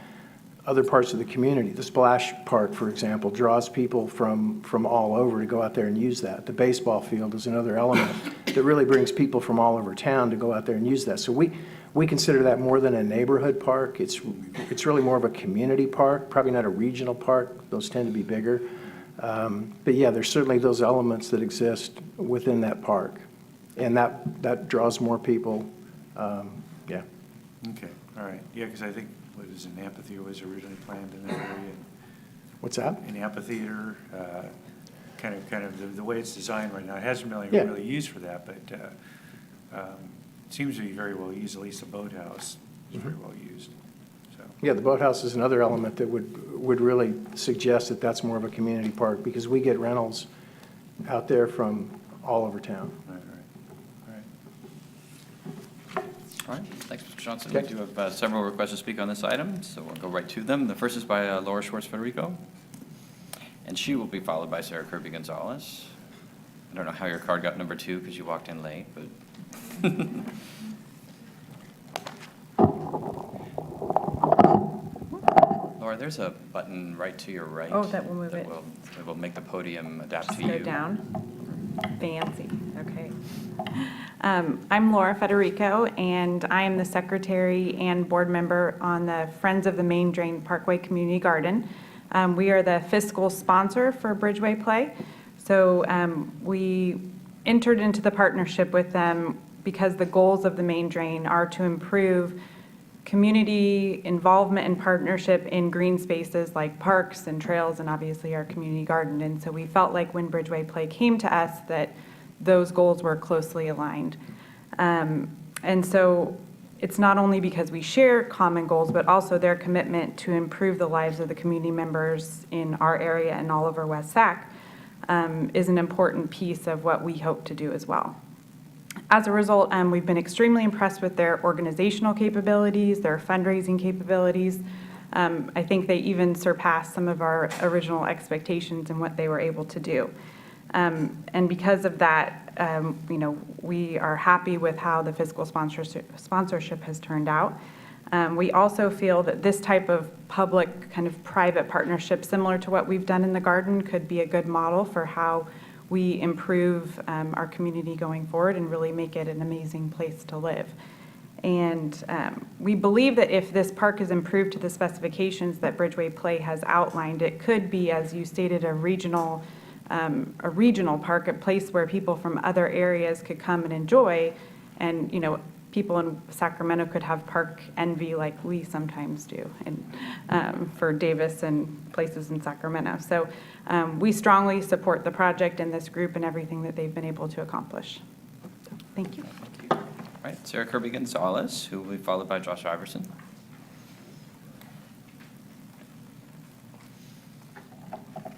other parts of the community. The Splash Park, for example, draws people from all over to go out there and use that. The baseball field is another element that really brings people from all over town to go out there and use that. So we consider that more than a neighborhood park. It's really more of a community park, probably not a regional park. Those tend to be bigger. But yeah, there's certainly those elements that exist within that park. And that draws more people, yeah. Okay, all right. Yeah, because I think, what is an amphitheater was originally planned in that area? What's that? An amphitheater, kind of the way it's designed right now. It hasn't really used for that, but it seems to be very well used, at least the boathouse is very well used. So. Yeah, the boathouse is another element that would really suggest that that's more of a community park, because we get rentals out there from all over town. All right, thanks, Mr. Johnson. We do have several requests to speak on this item, so we'll go right to them. The first is by Laura Schwartz-Federico. and she will be followed by Sarah Kirby Gonzalez. I don't know how your card got number 2 because you walked in late, but. Laura, there's a button right to your right. Oh, that will move it. That will make the podium adapt Just to you. go down. Fancy, okay. I'm Laura Federico, and I am the secretary and board member on the Friends of the Main Drain Parkway Community Garden. We are the fiscal sponsor for Bridgeway Play. So we entered into the partnership with them because the goals of the main drain are to improve community involvement and partnership in green spaces like parks and trails and obviously our community garden. And so we felt like when Bridgeway Play came to us that those goals were closely aligned. And so it's not only because we share common goals, but also their commitment to improve the lives of the community members in our area and all over West Sac is an important piece of what we hope to do as well. As a result, we've been extremely impressed with their organizational capabilities, their fundraising capabilities. I think they even surpassed some of our original expectations in what they were able to do. And because of that, we are happy with how the fiscal sponsorship has turned out. We also feel that this type of public kind of private partnership, similar to what we've done in the garden, could be a good model for how we improve our community going forward and really make it an amazing place to live. And we believe that if this park is improved to the specifications that Bridgeway Play has outlined, it could be, as you stated, a regional park, a place where people from other areas could come and enjoy. And, people in Sacramento could have park envy like we sometimes do and for Davis and places in Sacramento. So we strongly support the project and this group and everything that they've been able to accomplish. Thank you. All right, Sarah Kirby Gonzalez, who will be followed by Josh Iverson.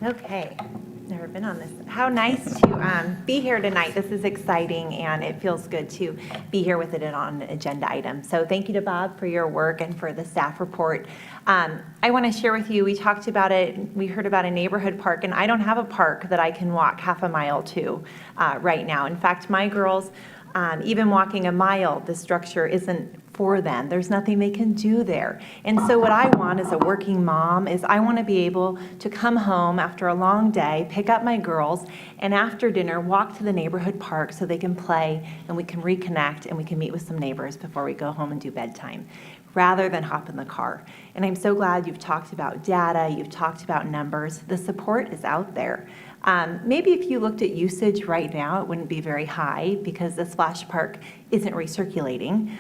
Okay, never been on this. How nice to be here tonight. This is exciting, and it feels good to be here with it on an agenda item. So thank you to Bob for your work and for the staff report. I want to share with you, we talked about it, we heard about a neighborhood park, and I don't have a park that I can walk half a mile to right now. In fact, my girls, even walking a mile, the structure isn't for them. There's nothing they can do there. And so what I want as a working mom is I want to be able to come home after a long day, pick up my girls, and after dinner walk to the neighborhood park so they can play and we can reconnect and we can meet with some neighbors before we go home and do bedtime, rather than hop in the car. And I'm so glad you've talked about data, you've talked about numbers. The support is out there. Maybe if you looked at usage right now, it wouldn't be very high because the splash park isn't recirculating.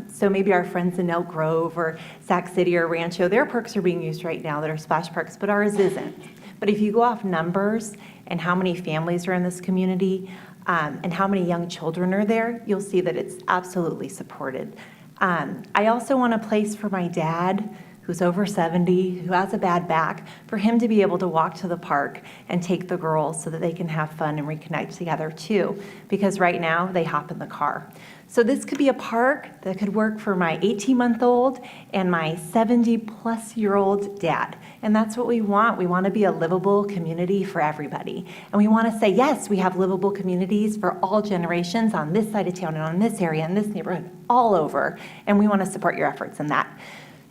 So maybe our friends in Elk Grove or Sac City or Rancho, their parks are being used right now that are splash parks, but ours isn't. But if you go off numbers and how many families are in this community and how many young children are there, you'll see that it's absolutely supported. I also want a place for my dad, who's over 70, who has a bad back, for him to be able to walk to the park and take the girls so that they can have fun and reconnect together too, because right now they hop in the car. So this could be a park that could work for my 18-month-old and my 70-plus-year-old dad. And that's what we want. We want to be a livable community for everybody. And we want to say, yes, we have livable communities for all generations on this side of town and on this area and this neighborhood, all over. And we want to support your efforts in that.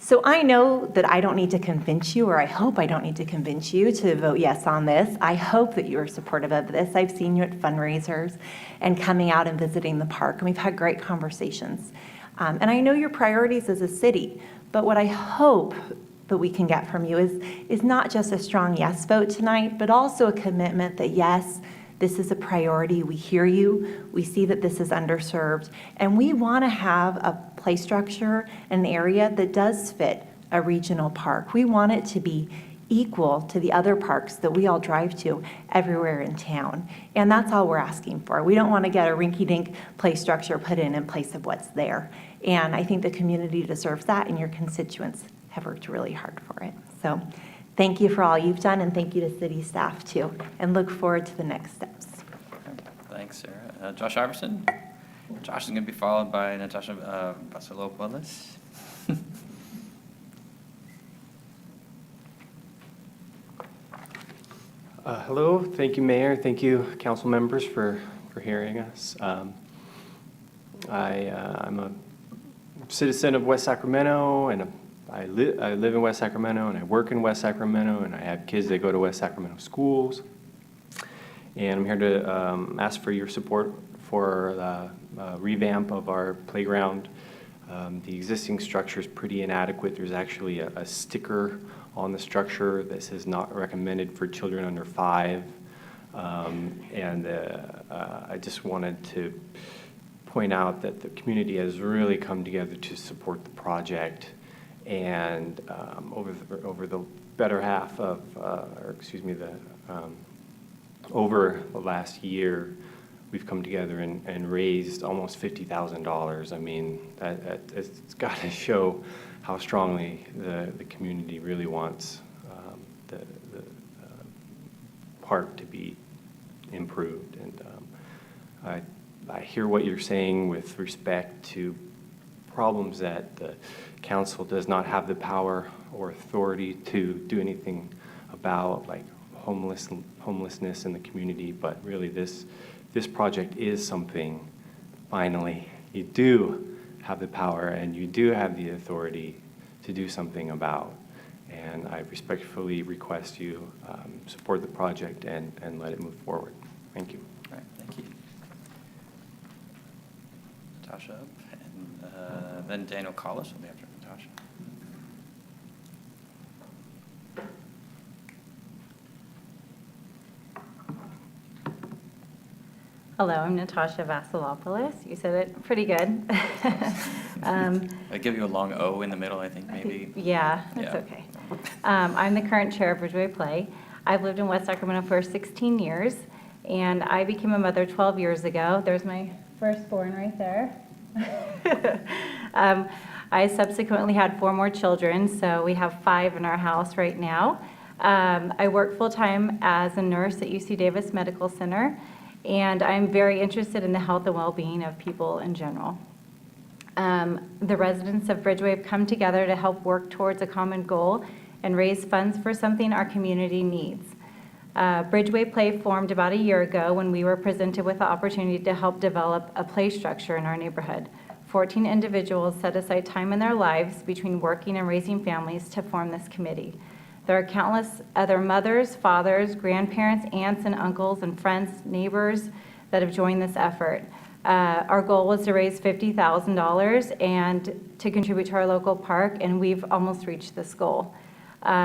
So I know that I don't need to convince you, or I hope I don't need to convince you to vote yes on this. I hope that you are supportive of this. I've seen you at fundraisers and coming out and visiting the park, and we've had great conversations. And I know your priorities as a city, but what I hope that we can get from you is not just a strong yes vote tonight, but also a commitment that yes, this is a priority. We hear you. We see that this is underserved. And we want to have a play structure, an area that does fit a regional park. We want it to be equal to the other parks that we all drive to everywhere in town. And that's all we're asking for. We don't want to get a rinky-dink play structure put in place of what's there. And I think the community deserves that, and your constituents have worked really hard for it. So thank you for all you've done, and thank you to city staff too, and look forward to the next steps. Thanks, Sarah. Josh Iverson. Josh is going to be followed by Natasha Basilopoulos. Hello, thank you, Mayor. Thank you, council members, for hearing us. I'm a citizen of West Sacramento, and I live in West Sacramento, and I work in West Sacramento, and I have kids that go to West Sacramento schools. And I'm here to ask for your support for the revamp of our playground. The existing structure is pretty inadequate. There's actually a sticker on the structure that says not recommended for children under 5. I just wanted to point out that the community has really come together to support the project. And over the better half of, over the last year, we've come together and raised almost $50,000. I mean, it's got to show how strongly the community really wants the park to be improved. And I hear what you're saying with respect to problems that the council does not have the power or authority to do anything about, like homelessness in the community. But really, this project is something, finally, you do have the power and you do have the authority to do something about. And I respectfully request you support the project and let it move forward. Thank you. All right, thank you. Natasha, and then Daniel Collis will be after Natasha. Hello, I'm Natasha Vasilopoulos. You said it pretty good. I give you a long O in the middle, I think, maybe. Yeah, that's okay. I'm the current chair of Bridgeway Play. I've lived in West Sacramento for 16 years, and I became a mother 12 years ago. There's my firstborn right there. I subsequently had 4 more children, so we have 5 in our house right now. I work full-time as a nurse at UC Davis Medical Center, and I'm very interested in the health and well-being of people in general. The residents of Bridgeway have come together to help work towards a common goal and raise funds for something our community needs. Bridgeway Play formed about a year ago when we were presented with the opportunity to help develop a play structure in our neighborhood. 14 individuals set aside time in their lives between working and raising families to form this committee. There are countless other mothers, fathers, grandparents, aunts and uncles, and friends, neighbors that have joined this effort. Our goal was to raise $50,000 and to contribute to our local park, and we've almost reached this goal.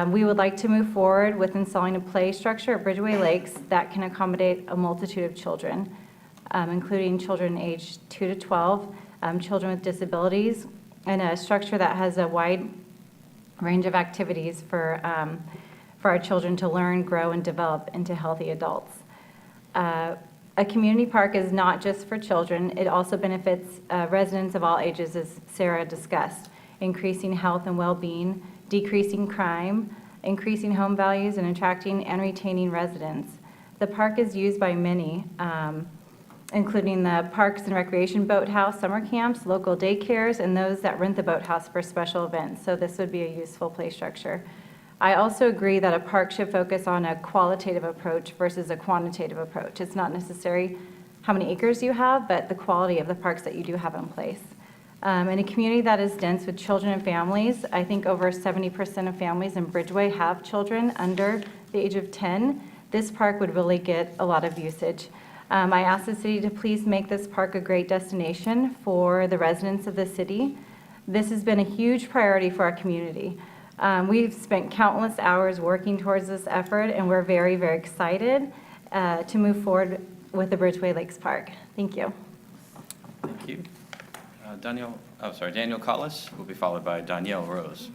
We would like to move forward with installing a play structure at Bridgeway Lakes that can accommodate a multitude of children, including children aged 2 to 12, children with disabilities, and a structure that has a wide range of activities for our children to learn, grow, and develop into healthy adults. A community park is not just for children. It also benefits residents of all ages, as Sarah discussed, increasing health and well-being, decreasing crime, increasing home values, and attracting and retaining residents. The park is used by many, including the Parks and Recreation Boathouse, summer camps, local daycares, and those that rent the boathouse for special events. So this would be a useful play structure. I also agree that a park should focus on a qualitative approach versus a quantitative approach. It's not necessary how many acres you have, but the quality of the parks that you do have in place. In a community that is dense with children and families, I think over 70% of families in Bridgeway have children under the age of 10. This park would really get a lot of usage. I asked the city to please make this park a great destination for the residents of the city. This has been a huge priority for our community. We've spent countless hours working towards this effort, and we're very, very excited to move forward with the Bridgeway Lakes Park. Thank you. Thank you. Daniel Collis will be followed by Danielle Rose.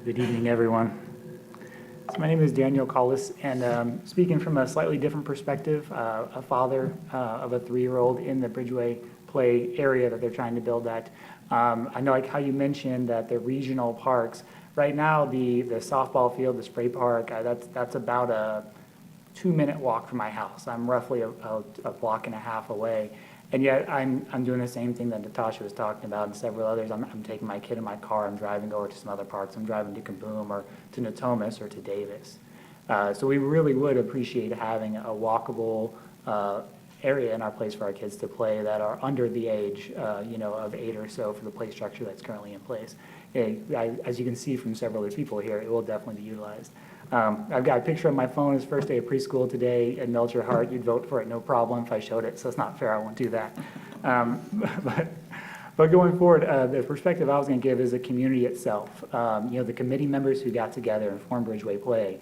Good evening, everyone. So my name is Daniel Collis, and speaking from a slightly different perspective, a father of a 3-year-old in the Bridgeway Play area that they're trying to build at. I know, like how you mentioned that the regional parks, right now the softball field, the spray park, that's about a 2-minute walk from my house. I'm roughly a block and a half away. And yet I'm doing the same thing that Natasha was talking about and several others. I'm taking my kid in my car, I'm driving over to some other parks, I'm driving to Kaboom or to Natomas or to Davis. So we really would appreciate having a walkable area in our place for our kids to play that are under the age, of 8 or so for the play structure that's currently in place. As you can see from several other people here, it will definitely be utilized. I've got a picture on my phone. It's first day of preschool today. It melts your heart. You'd vote for it, no problem, if I showed it. So it's not fair. I won't do that. But going forward, the perspective I was going to give is the community itself. The committee members who got together and formed Bridgeway Play,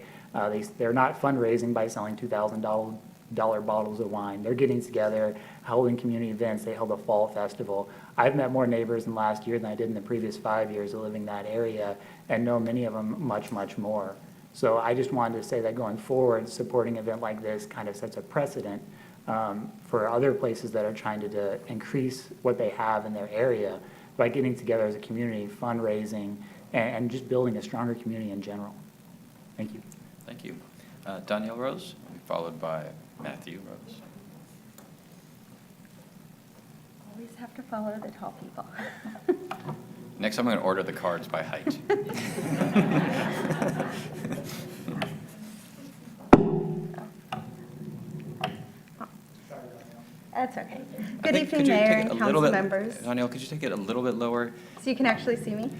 they're not fundraising by selling $2,000 bottles of wine. They're getting together, holding community events. They held a fall festival. I've met more neighbors in the last year than I did in the previous 5 years of living in that area, and know many of them much, much more. So I just wanted to say that going forward, supporting an event like this kind of sets a precedent for other places that are trying to increase what they have in their area by getting together as a community, fundraising, and just building a stronger community in general. Thank you. Thank you. Danielle Rose, followed by Matthew Rose. Always have to follow the tall people. Next, I'm going to order the cards by height. That's okay. I Good think, evening, could you Mayor take it and a council little bit- members. Danielle, could you take it a little bit lower? So you can actually see me?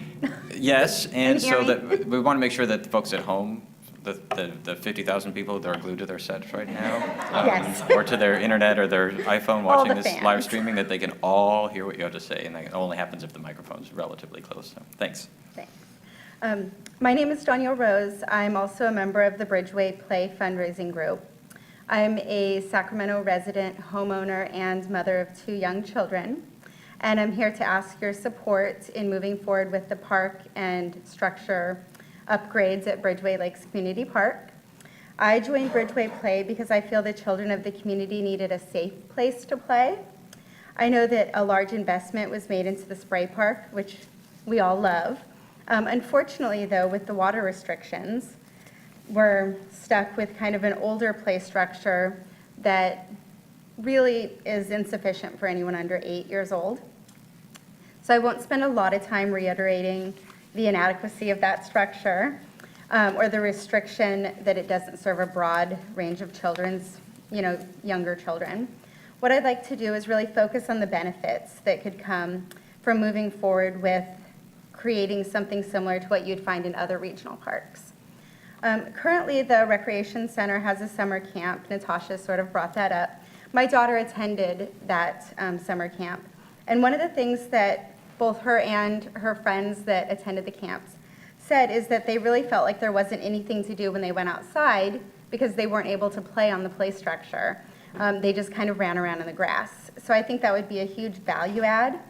Yes, Can and you hear so me? that, we want to make sure that the folks at home, the 50,000 people that are glued to their sets right now, Yes. or to their internet or their iPhone All watching the this fans. live streaming, that they can all hear what you have to say, and that only happens if the microphone's relatively close, so, thanks. Thanks. My name is Danielle Rose. I'm also a member of the Bridgeway Play fundraising group. I'm a Sacramento resident, homeowner, and mother of 2 young children. And I'm here to ask your support in moving forward with the park and structure upgrades at Bridgeway Lakes Community Park. I joined Bridgeway Play because I feel the children of the community needed a safe place to play. I know that a large investment was made into the spray park, which we all love. Unfortunately, though, with the water restrictions, we're stuck with kind of an older play structure that really is insufficient for anyone under 8 years old. So I won't spend a lot of time reiterating the inadequacy of that structure or the restriction that it doesn't serve a broad range of younger children. What I'd like to do is really focus on the benefits that could come from moving forward with creating something similar to what you'd find in other regional parks. Currently, the Recreation Center has a summer camp. Natasha sort of brought that up. My daughter attended that summer camp. And one of the things that both her and her friends that attended the camps said is that they really felt like there wasn't anything to do when they went outside because they weren't able to play on the play structure. They just kind of ran around in the grass. So I think that would be a huge value add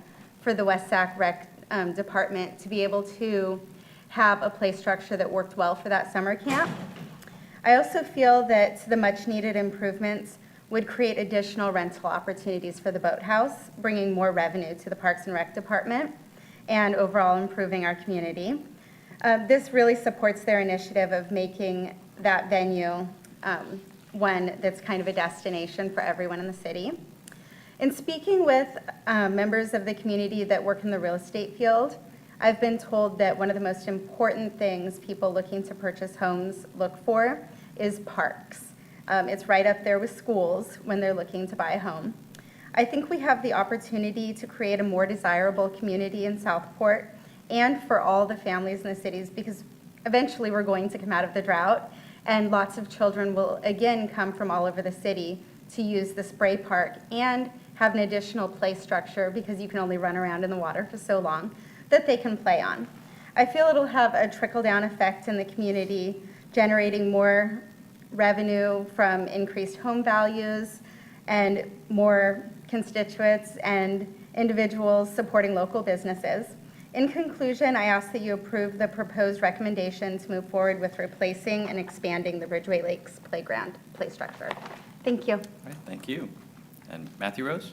for the West Sac Rec Department to be able to have a play structure that worked well for that summer camp. I also feel that the much-needed improvements would create additional rental opportunities for the boathouse, bringing more revenue to the Parks and Rec Department and overall improving our community. This really supports their initiative of making that venue one that's kind of a destination for everyone in the city. In speaking with members of the community that work in the real estate field, I've been told that one of the most important things people looking to purchase homes look for is parks. It's right up there with schools when they're looking to buy a home. I think we have the opportunity to create a more desirable community in Southport and for all the families in the cities, because eventually we're going to come out of the drought and lots of children will again come from all over the city to use the spray park and have an additional play structure because you can only run around in the water for so long that they can play on. I feel it'll have a trickle-down effect in the community, generating more revenue from increased home values and more constituents and individuals supporting local businesses. In conclusion, I ask that you approve the proposed recommendation to move forward with replacing and expanding the Bridgeway Lakes Playground play structure. Thank you. All right, thank you. And Matthew Rose?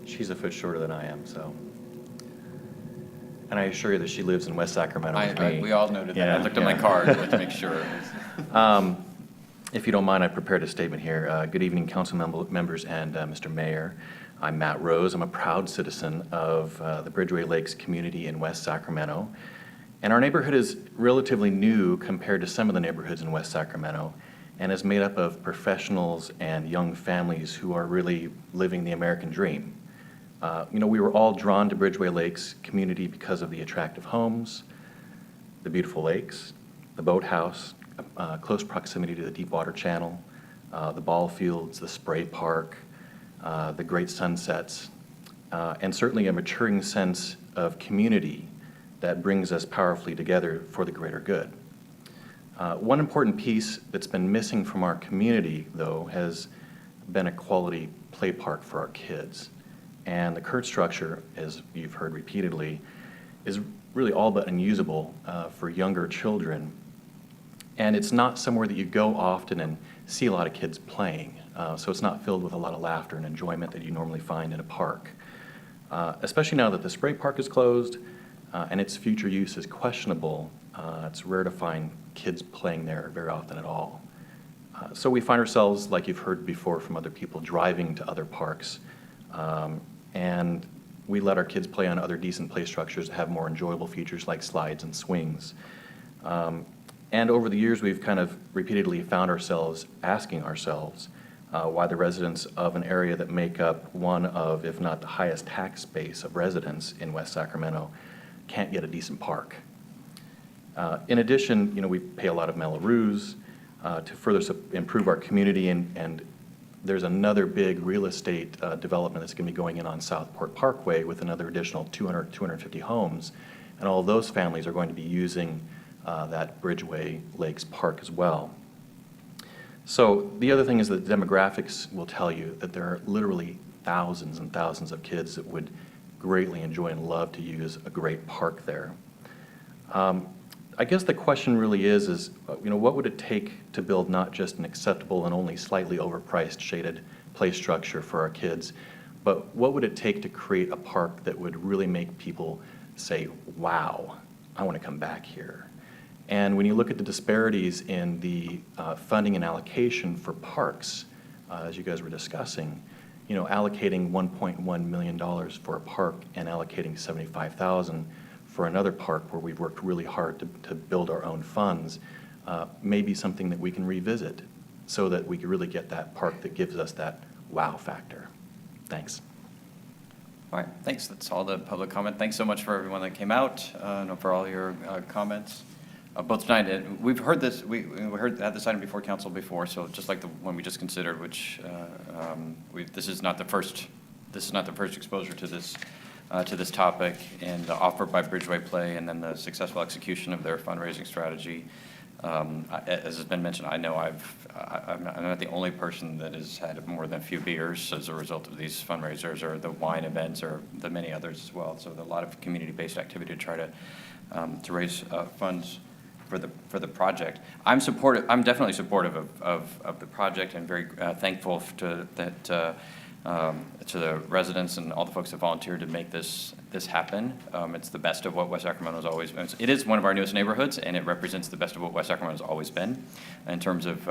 She's a foot shorter than I am, so And I assure you that she lives in West Sacramento with me. We all noted that. I Yeah, looked at my yeah. card to make sure. If you don't mind, I prepared a statement here. Good evening, council members and Mr. Mayor. I'm Matt Rose. I'm a proud citizen of the Bridgeway Lakes community in West Sacramento. And our neighborhood is relatively new compared to some of the neighborhoods in West Sacramento, and is made up of professionals and young families who are really living the American dream. We were all drawn to Bridgeway Lakes community because of the attractive homes, the beautiful lakes, the boathouse, close proximity to the Deepwater Channel, the ball fields, the spray park, the great sunsets, and certainly a maturing sense of community that brings us powerfully together for the greater good. One important piece that's been missing from our community, though, has been a quality play park for our kids. And the current structure, as you've heard repeatedly, is really all but unusable for younger children. And it's not somewhere that you go often and see a lot of kids playing. So it's not filled with a lot of laughter and enjoyment that you normally find in a park. Especially now that the spray park is closed and its future use is questionable, it's rare to find kids playing there very often at all. So we find ourselves, like you've heard before from other people, driving to other parks. And we let our kids play on other decent play structures that have more enjoyable features like slides and swings. And over the years, we've kind of repeatedly found ourselves asking ourselves why the residents of an area that make up one of, if not the highest tax base of residents in West Sacramento, can't get a decent park. In addition, we pay a lot of Melloroos to further improve our community, and there's another big real estate development that's going to be going in on Southport Parkway with another additional 250 homes, and all those families are going to be using that Bridgeway Lakes Park as well. So the other thing is that demographics will tell you that there are literally thousands and thousands of kids that would greatly enjoy and love to use a great park there. I guess the question really is what would it take to build not just an acceptable and only slightly overpriced shaded play structure for our kids, but what would it take to create a park that would really make people say, wow, I want to come back here? And when you look at the disparities in the funding and allocation for parks, as you guys were discussing, allocating $1.1 million for a park and allocating $75,000 for another park where we've worked really hard to build our own funds may be something that we can revisit so that we can really get that park that gives us that wow factor. Thanks. All right, thanks. That's all the public comment. Thanks so much for everyone that came out and for all your comments. Both tonight, we've heard this. We had this item before council before. So just like the one we just considered, which this is not the first exposure to this topic, and offered by Bridgeway Play, and then the successful execution of their fundraising strategy. As has been mentioned, I know I'm not the only person that has had more than a few beers as a result of these fundraisers or the wine events or the many others as well. So there's a lot of community-based activity to try to raise funds for the project. I'm definitely supportive of the project, and very thankful to the residents and all the folks that volunteered to make this happen. It's the best of what West Sacramento has always been. It is one of our newest neighborhoods, and it represents the best of what West Sacramento has always been in terms of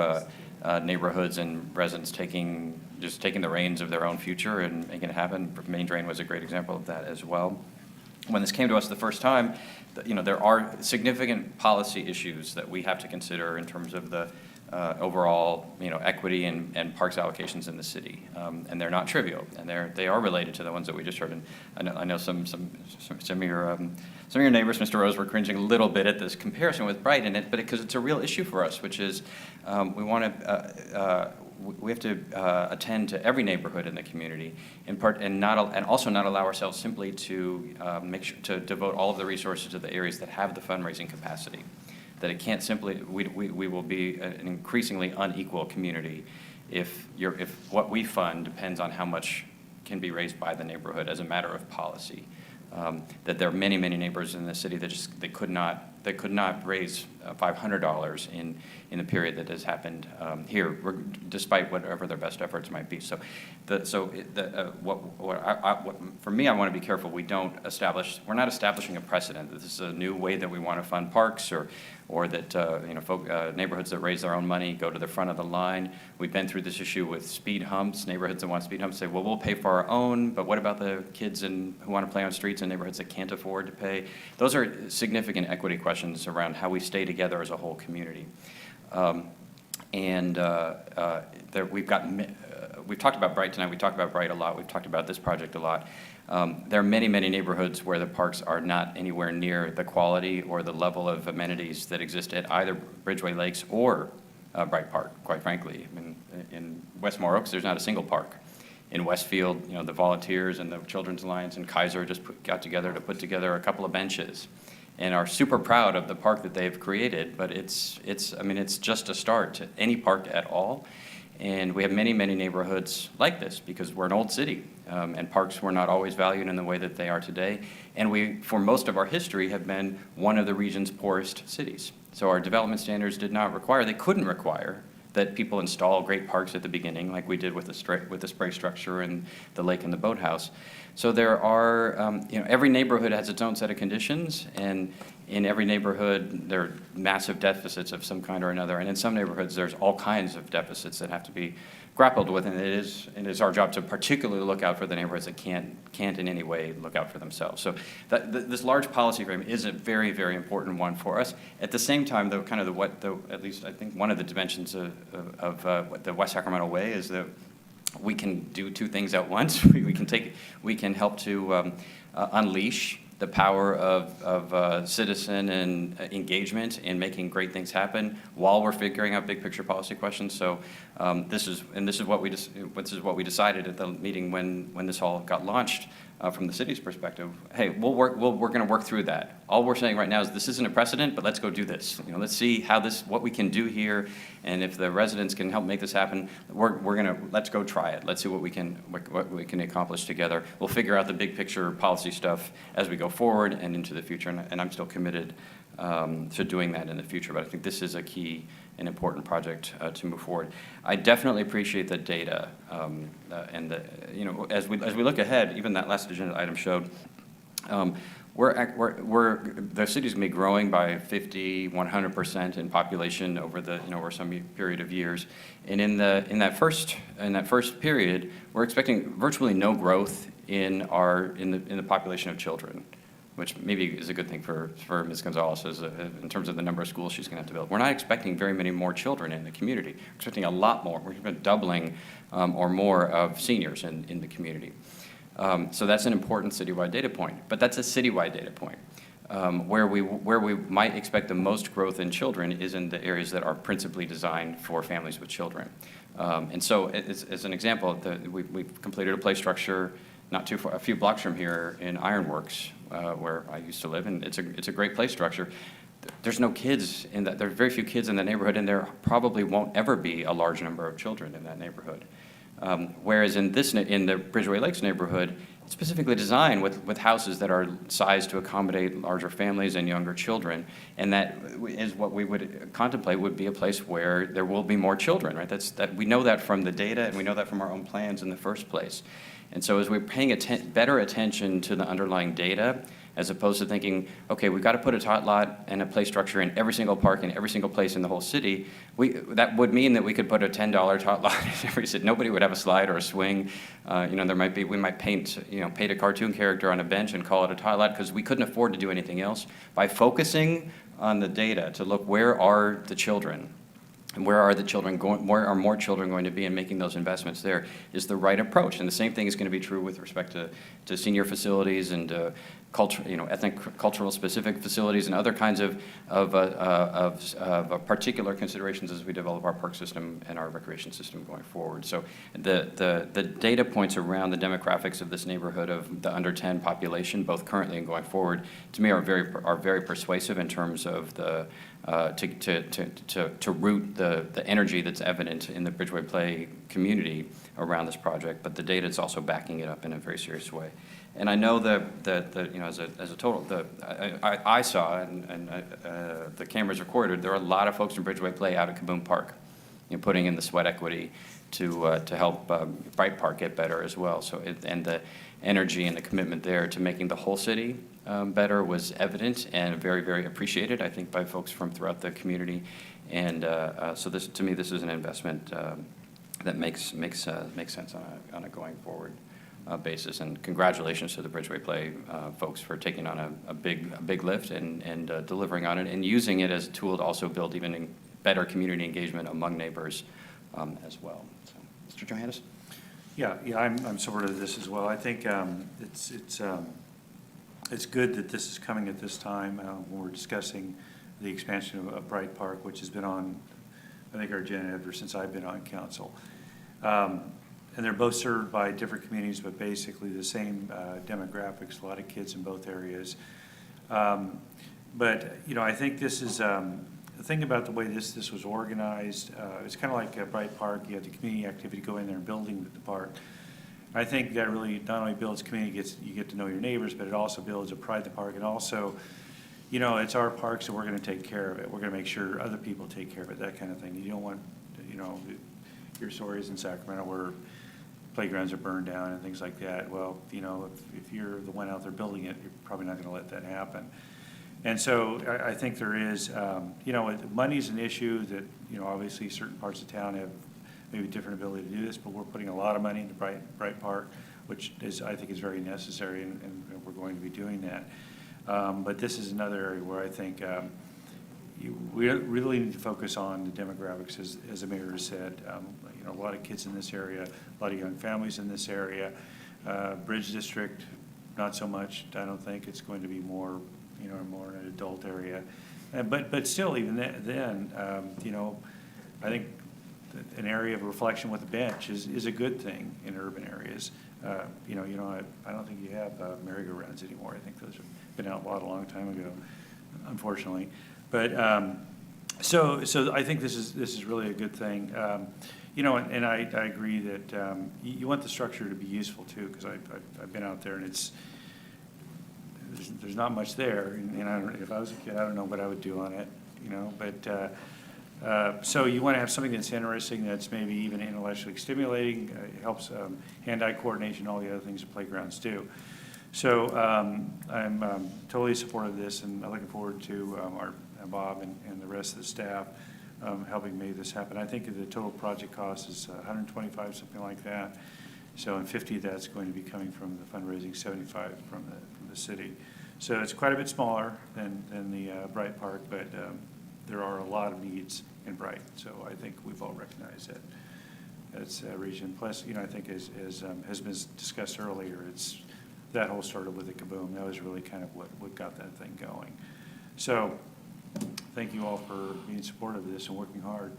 neighborhoods and residents taking the reins of their own future and making it happen. Main Drain was a great example of that as well. When this came to us the first time, there are significant policy issues that we have to consider in terms of the overall, equity and parks allocations in the city, and they're not trivial, and they are related to the ones that we just heard. And I know some of your neighbors, Mr. Rose, were cringing a little bit at this comparison with Bright in it, but because it's a real issue for us, which is we have to attend to every neighborhood in the community, in part, and also not allow ourselves simply to make sure to devote all of the resources to the areas that have the fundraising capacity. That it can't simply, we will be an increasingly unequal community if what we fund depends on how much can be raised by the neighborhood as a matter of policy. That there are many, many neighbors in the city that they could not they could not raise $500 in the period that has happened here, despite whatever their best efforts might be. So, for me, I want to be careful we're not establishing a precedent that this is a new way that we want to fund parks, or that neighborhoods that raise their own money go to the front of the line. We've been through this issue with speed humps. Neighborhoods that want speed humps say, well, we'll pay for our own, but what about the kids who want to play on streets in neighborhoods that can't afford to pay? Those are significant equity questions around how we stay together as a whole community. We've talked about Bright tonight. We talked about Bright a lot. We've talked about this project a lot. There are many, many neighborhoods where the parks are not anywhere near the quality or the level of amenities that exist at either Bridgeway Lakes or Bright Park, quite frankly. I mean, in Westmore Oaks, there's not a single park. In Westfield, the Volunteers and the Children's Alliance and Kaiser just got together to put together a couple of benches and are super proud of the park that they've created, but it's just a start to any park at all. And we have many, many neighborhoods like this because we're an old city, and parks were not always valued in the way that they are today. And we, for most of our history, have been one of the region's poorest cities. So our development standards they couldn't require that people install great parks at the beginning, like we did with the spray structure and the lake and the boathouse. So there are, every neighborhood has its own set of conditions, and in every neighborhood, there are massive deficits of some kind or another. And in some neighborhoods, there's all kinds of deficits that have to be grappled with, and it is our job to particularly look out for the neighborhoods that can't in any way look out for themselves. So this large policy frame is a very, very important one for us. At the same time, though, at least I think one of the dimensions of the West Sacramento Way is that we can do two things at once. We can help to unleash the power of citizen and engagement in making great things happen while we're figuring out big picture policy questions. So this is what we decided at the meeting when this all got launched from the city's perspective. Hey, we're going to work through that. All we're saying right now is this isn't a precedent, but let's go do this. Let's see what we can do here, and if the residents can help make this happen, let's go try it. Let's see what we can accomplish together. We'll figure out the big picture policy stuff as we go forward and into the future, and I'm still committed to doing that in the future. But I think this is a key and important project to move forward. I definitely appreciate the data, and as we look ahead, even that last agenda item showed, the city's going to be growing by 50, 100% in population over some period of years, and in that first period, we're expecting virtually no growth in the population of children, which maybe is a good thing for Ms. Gonzalez in terms of the number of schools she's going to have to build. We're not expecting very many more children in the community. We're expecting a lot more. We're doubling or more of seniors in the community. So that's an important citywide data point, but that's a citywide data point. Where we might expect the most growth in children is in the areas that are principally designed for families with children. And so as an example, we've completed a play structure not too far, a few blocks from here in Ironworks, where I used to live, and it's a great play structure. There's no kids in that. There are very few kids in the neighborhood, and there probably won't ever be a large number of children in that neighborhood. Whereas in the Bridgeway Lakes neighborhood, it's specifically designed with houses that are sized to accommodate larger families and younger children, and that is what we would contemplate would be a place where there will be more children, right? We know that from the data, and we know that from our own plans in the first place. And so as we're paying better attention to the underlying data, as opposed to thinking, okay, we've got to put a tot lot and a play structure in every single park in every single place in the whole city, that would mean that we could put a $10 tot lot in every city. Nobody would have a slide or a swing. We might paint a cartoon character on a bench and call it a tot lot because we couldn't afford to do anything else. By focusing on the data to look where are the children, and where are the children going? Where are more children going to be, and making those investments there is the right approach. And the same thing is going to be true with respect to senior facilities and ethnic, cultural specific facilities and other kinds of particular considerations as we develop our park system and our recreation system going forward. So the data points around the demographics of this neighborhood of the under 10 population, both currently and going forward, to me are very persuasive in terms of the to root the energy that's evident in the Bridgeway Play community around this project, but the data is also backing it up in a very serious way. And I know that you know, as a total, I saw, and the cameras recorded, there are a lot of folks in Bridgeway Play out at Kaboom Park, you know, putting in the sweat equity to help Bright Park get better as well. So, and the energy and the commitment there to making the whole city better was evident and very, very appreciated, I think, by folks from throughout the community. And so this, to me, this is an investment that makes sense on a going forward basis. And congratulations to the Bridgeway Play folks for taking on a big lift and delivering on it and using it as a tool to also build even better community engagement among neighbors as well. So, Mr. Johannes? Yeah, I'm supportive of this as well. I think it's good that this is coming at this time when we're discussing the expansion of Bright Park, which has been on, I think, our agenda ever since I've been on council. And they're both served by different communities, but basically the same demographics, a lot of kids in both areas. But, you know, I think this is, the thing about the way this was organized, it's kind of like Bright Park. You have the community activity, go in there and building the park. I think that really not only builds community, you get to know your neighbors, but it also builds a pride in the park. And also, you know, it's our park, so we're going to take care of it. We're going to make sure other people take care of it, that kind of thing. You don't want, you know, your stories in Sacramento where playgrounds are burned down and things like that. Well, you know, if you're the one out there building it, you're probably not going to let that happen. And so I think there is, you know, money's an issue that, you know, obviously certain parts of town have maybe different ability to do this, but we're putting a lot of money into Bright Park, which is, I think, is very necessary, and we're going to be doing that. But this is another area where I think we really need to focus on the demographics, as the mayor has said. You know, a lot of kids in this area, a lot of young families in this area. Bridge District, not so much. I don't think it's going to be more, you know, more an adult area. But still, even then, you know, I think an area of reflection with a bench is a good thing in urban areas. You know, I don't think you have merry-go-rounds anymore. I think those have been outlawed a long time ago, unfortunately. But so I think this is really a good thing. You know, and I agree that you want the structure to be useful too, because I've been out there and there's not much there. And if I was a kid, I don't know what I would do on it. You know, but so you want to have something that's interesting, that's maybe even intellectually stimulating, helps hand-eye coordination, all the other things that playgrounds do. So I'm totally supportive of this, and I'm looking forward to our Bob and the rest of the staff helping make this happen. I think the total project cost is $125, something like that. So in 50, that's going to be coming from the fundraising, 75 from the city. So it's quite a bit smaller than the Bright Park, but there are a lot of needs in Bright. So I think we've all recognized that. That's a region. Plus, you know, I think as has been discussed earlier, that whole started with the Kaboom. That was really kind of what got that thing going. So thank you all for being supportive of this and working hard.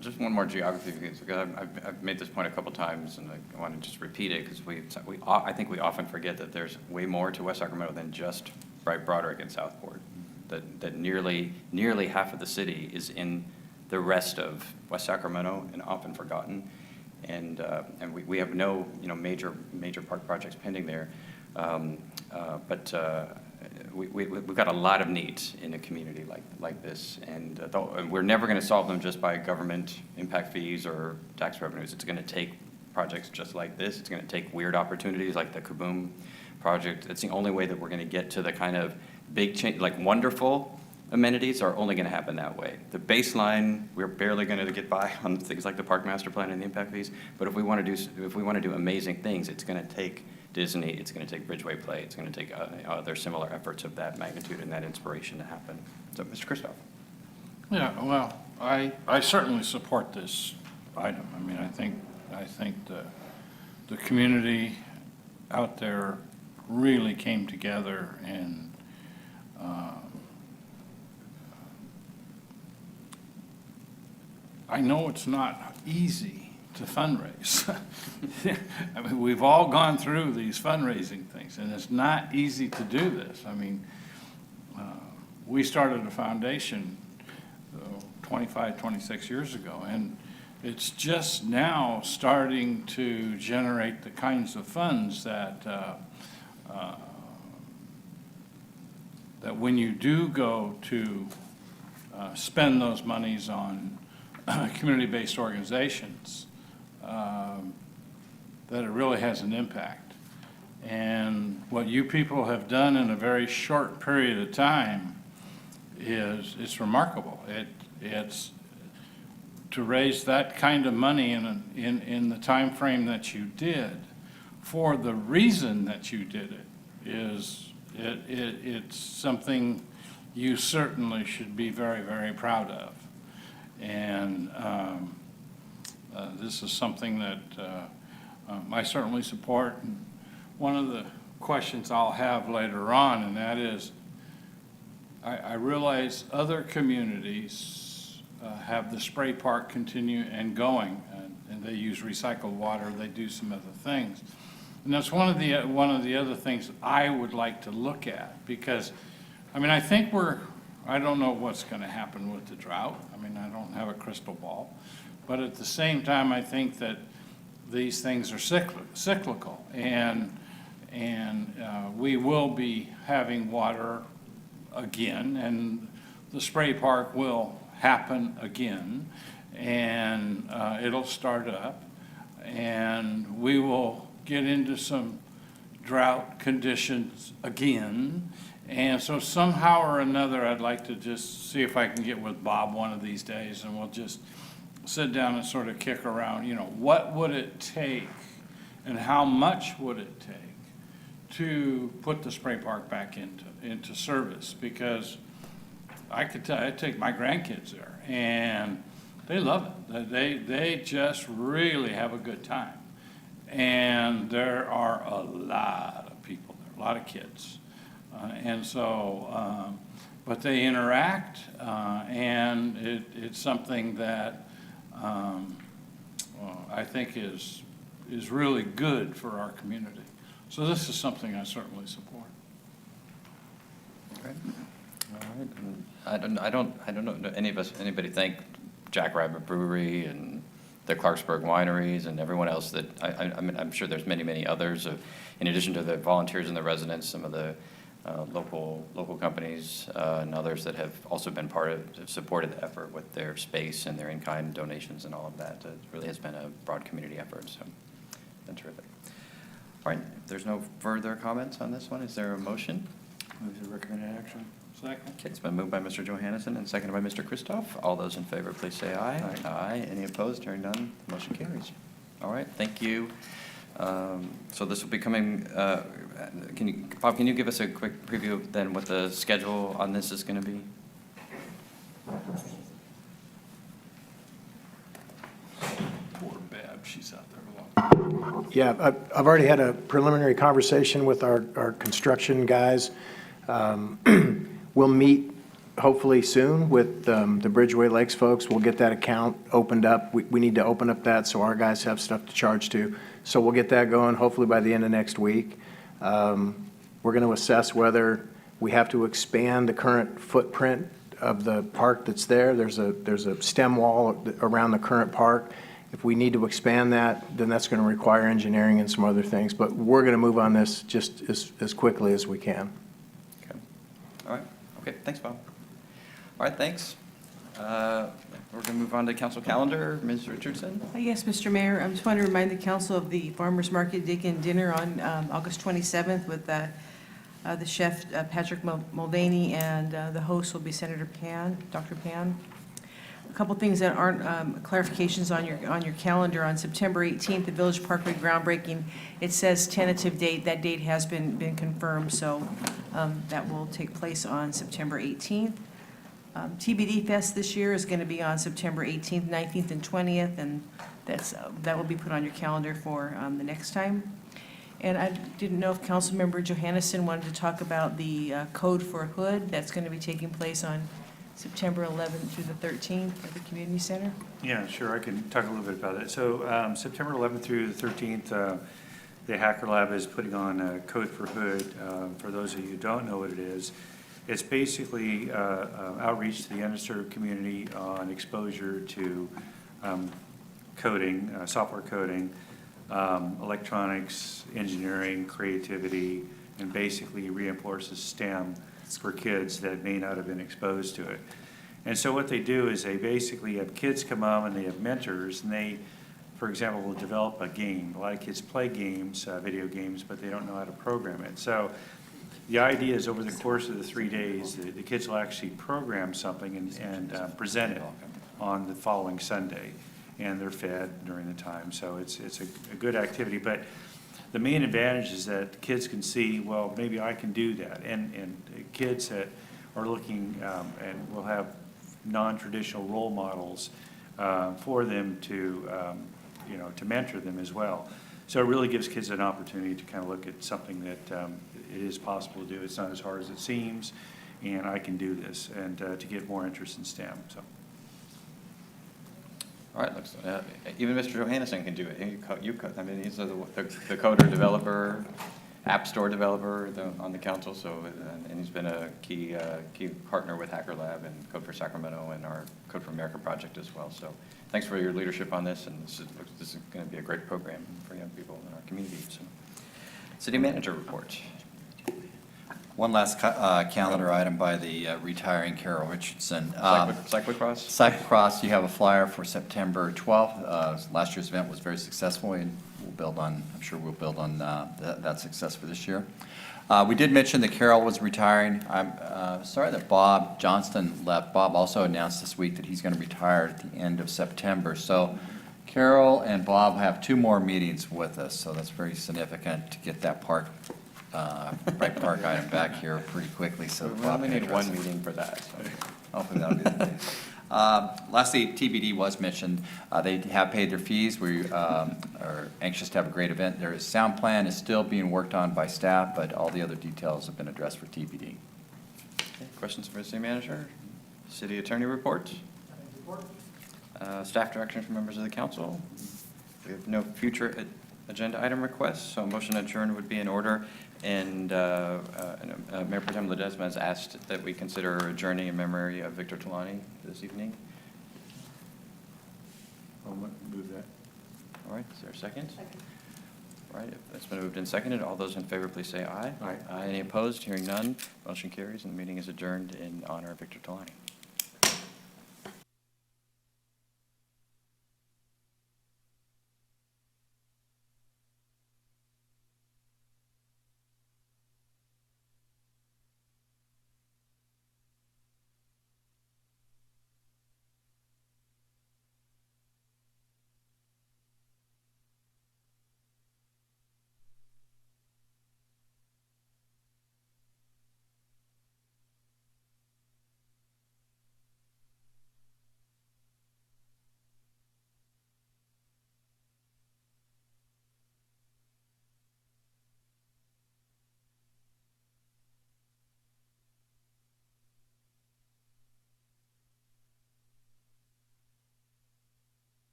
Just one more geography, because I've made this point a couple times, and I want to just repeat it, because I think we often forget that there's way more to West Sacramento than just Bright, Broderick, and Southport. That nearly half of the city is in the rest of West Sacramento and often forgotten. And we have no, you know, major park projects pending there, but we've got a lot of needs in a community like this, and we're never going to solve them just by government impact fees or tax revenues. It's going to take projects just like this. It's going to take weird opportunities like the Kaboom project. It's the only way that we're going to get to the kind of big change, like wonderful amenities are only going to happen that way. The baseline, we're barely going to get by on things like the park master plan and the impact fees. But if we want to do amazing things, it's going to take Disney, it's going to take Bridgeway Play, it's going to take other similar efforts of that magnitude and that inspiration to happen. So, Mr. Christoph. Yeah, well, I certainly support this item. I mean, I think the community out there really came together, and I know it's not easy to fundraise. I mean, we've all gone through these fundraising things, and it's not easy to do this. I mean, we started a foundation 25, 26 years ago, and it's just now starting to generate the kinds of funds that that when you do go to spend those monies on community-based organizations, that it really has an impact. And what you people have done in a very short period of time it's remarkable. It's to raise that kind of money in the time frame that you did for the reason that you did it it's something you certainly should be very, very proud of. And this is something that I certainly support. And one of the questions I'll have later on, and that is, I realize other communities have the spray park continue and going, and they use recycled water, they do some other things. And that's one of the other things I would like to look at, because, I mean, I think I don't know what's going to happen with the drought. I mean, I don't have a crystal ball. But at the same time, I think that these things are cyclical, and we will be having water again, and the spray park will happen again, and it'll start up, and we will get into some drought conditions again. And so somehow or another, I'd like to just see if I can get with Bob one of these days, and we'll just sit down and sort of kick around, what would it take and how much would it take to put the spray park back into service? Because I could tell, I take my grandkids there, and they love it. They just really have a good time. And there are a lot of people there, a lot of kids. And so, but they interact, and it's something that I think is really good for our community. So this is something I certainly support. Okay. All right. I don't know, anybody thank Jackrabbit Brewery and the Clarksburg Wineries and everyone else that, I mean, I'm sure there's many, many others, in addition to the volunteers and the residents, some of the local companies and others that have also been have supported the effort with their space and their in-kind donations and all of that. It really has been a broad community effort, so been terrific. All right, if there's no further comments on this one, is there a motion? Move to recommended action. Second. Okay, it's been moved by Mr. Johannesson and seconded by Mr. Christoph. All those in favor, please say aye. Aye. Aye. Any opposed? Hearing none, the motion carries. All right, thank you. So this will be coming, Bob, can you give us a quick preview of then what the schedule on this is going to be? Poor Bab, she's out there alone. Yeah, I've already had a preliminary conversation with our construction guys. We'll meet hopefully soon with the Bridgeway Lakes folks. We'll get that account opened up. We need to open up that so our guys have stuff to charge to. So we'll get that going hopefully by the end of next week. We're going to assess whether we have to expand the current footprint of the park that's there. There's a stem wall around the current park. If we need to expand that, then that's going to require engineering and some other things. But we're going to move on this just as quickly as we can. Okay. All right. Okay, thanks, Bob. All right, thanks. We're going to move on to council calendar. Ms. Richardson? Yes, Mr. Mayor, I just want to remind the council of the Farmers Market Dig-In Dinner on August 27th with the chef Patrick Mulvaney, and the host will be Senator Pan, Dr. Pan. A couple things that aren't clarifications on your calendar. On September 18th, the Village Parkway groundbreaking, it says tentative date. That date has been confirmed, so that will take place on September 18th. TBD Fest this year is going to be on September 18th, 19th, and 20th, and that will be put on your calendar for the next time. And I didn't know if Councilmember Johannesson wanted to talk about the Code for Hood that's going to be taking place on September 11th through the 13th at the Community Center. Yeah, sure, I can talk a little bit about it. So September 11th through the 13th, the Hacker Lab is putting on Code for Hood. For those of you who don't know what it is, It's basically outreach to the underserved community on exposure to coding, software coding, electronics, engineering, creativity, and basically reinforces STEM for kids that may not have been exposed to it. And so what they do is they basically have kids come up and they have mentors, and they, for example, will develop a game. A lot of kids play games, video games, but they don't know how to program it. So the idea is over the course of the 3 days, the kids will actually program something and present it on the following Sunday. And they're fed during the time, so it's a good activity. But the main advantage is that kids can see, well, maybe I can do that. And kids that are looking and will have non-traditional role models for them to, to mentor them as well. So it really gives kids an opportunity to kind of look at something that it is possible to do. It's not as hard as it seems, and I can do this, and to get more interest in STEM. So. All right, looks, even Mr. Johannesson can do it. I mean, he's the coder developer, app store developer on the council, so, and he's been a key partner with Hacker Lab and Code for Sacramento and our Code for America project as well. So thanks for your leadership on this, and this is going to be a great program for young people in our community. So, City Manager report. One last calendar item by the retiring Carol Richardson. Cyclocross? Cyclocross, you have a flyer for September 12th. Last year's event was very successful, and I'm sure we'll build on that success for this year. We did mention that Carol was retiring. I'm sorry that Bob Johnston left. Bob also announced this week that he's going to retire at the end of September. So Carol and Bob have 2 more meetings with us, so that's very significant to get that park item back here pretty quickly. So we only need 1 meeting for that. So. Hopefully that'll be the case. Lastly, TBD was mentioned. They have paid their fees. We are anxious to have a great event. Their sound plan is still being worked on by staff, but all the other details have been addressed for TBD. Okay, questions for the City Manager? City Attorney report? Staff direction from members of the council? We have no future agenda item requests, so a motion to adjourn would be in order. And Mayor Pro Tem Ledesma has asked that we consider adjourning in memory of Victor Talani this evening. I'll move that. All right, is there a second? Second. All right, if that's been moved and seconded. All those in favor, please say aye. Aye. Aye. Any opposed? Hearing none, motion carries, and the meeting is adjourned in honor of Victor Talani.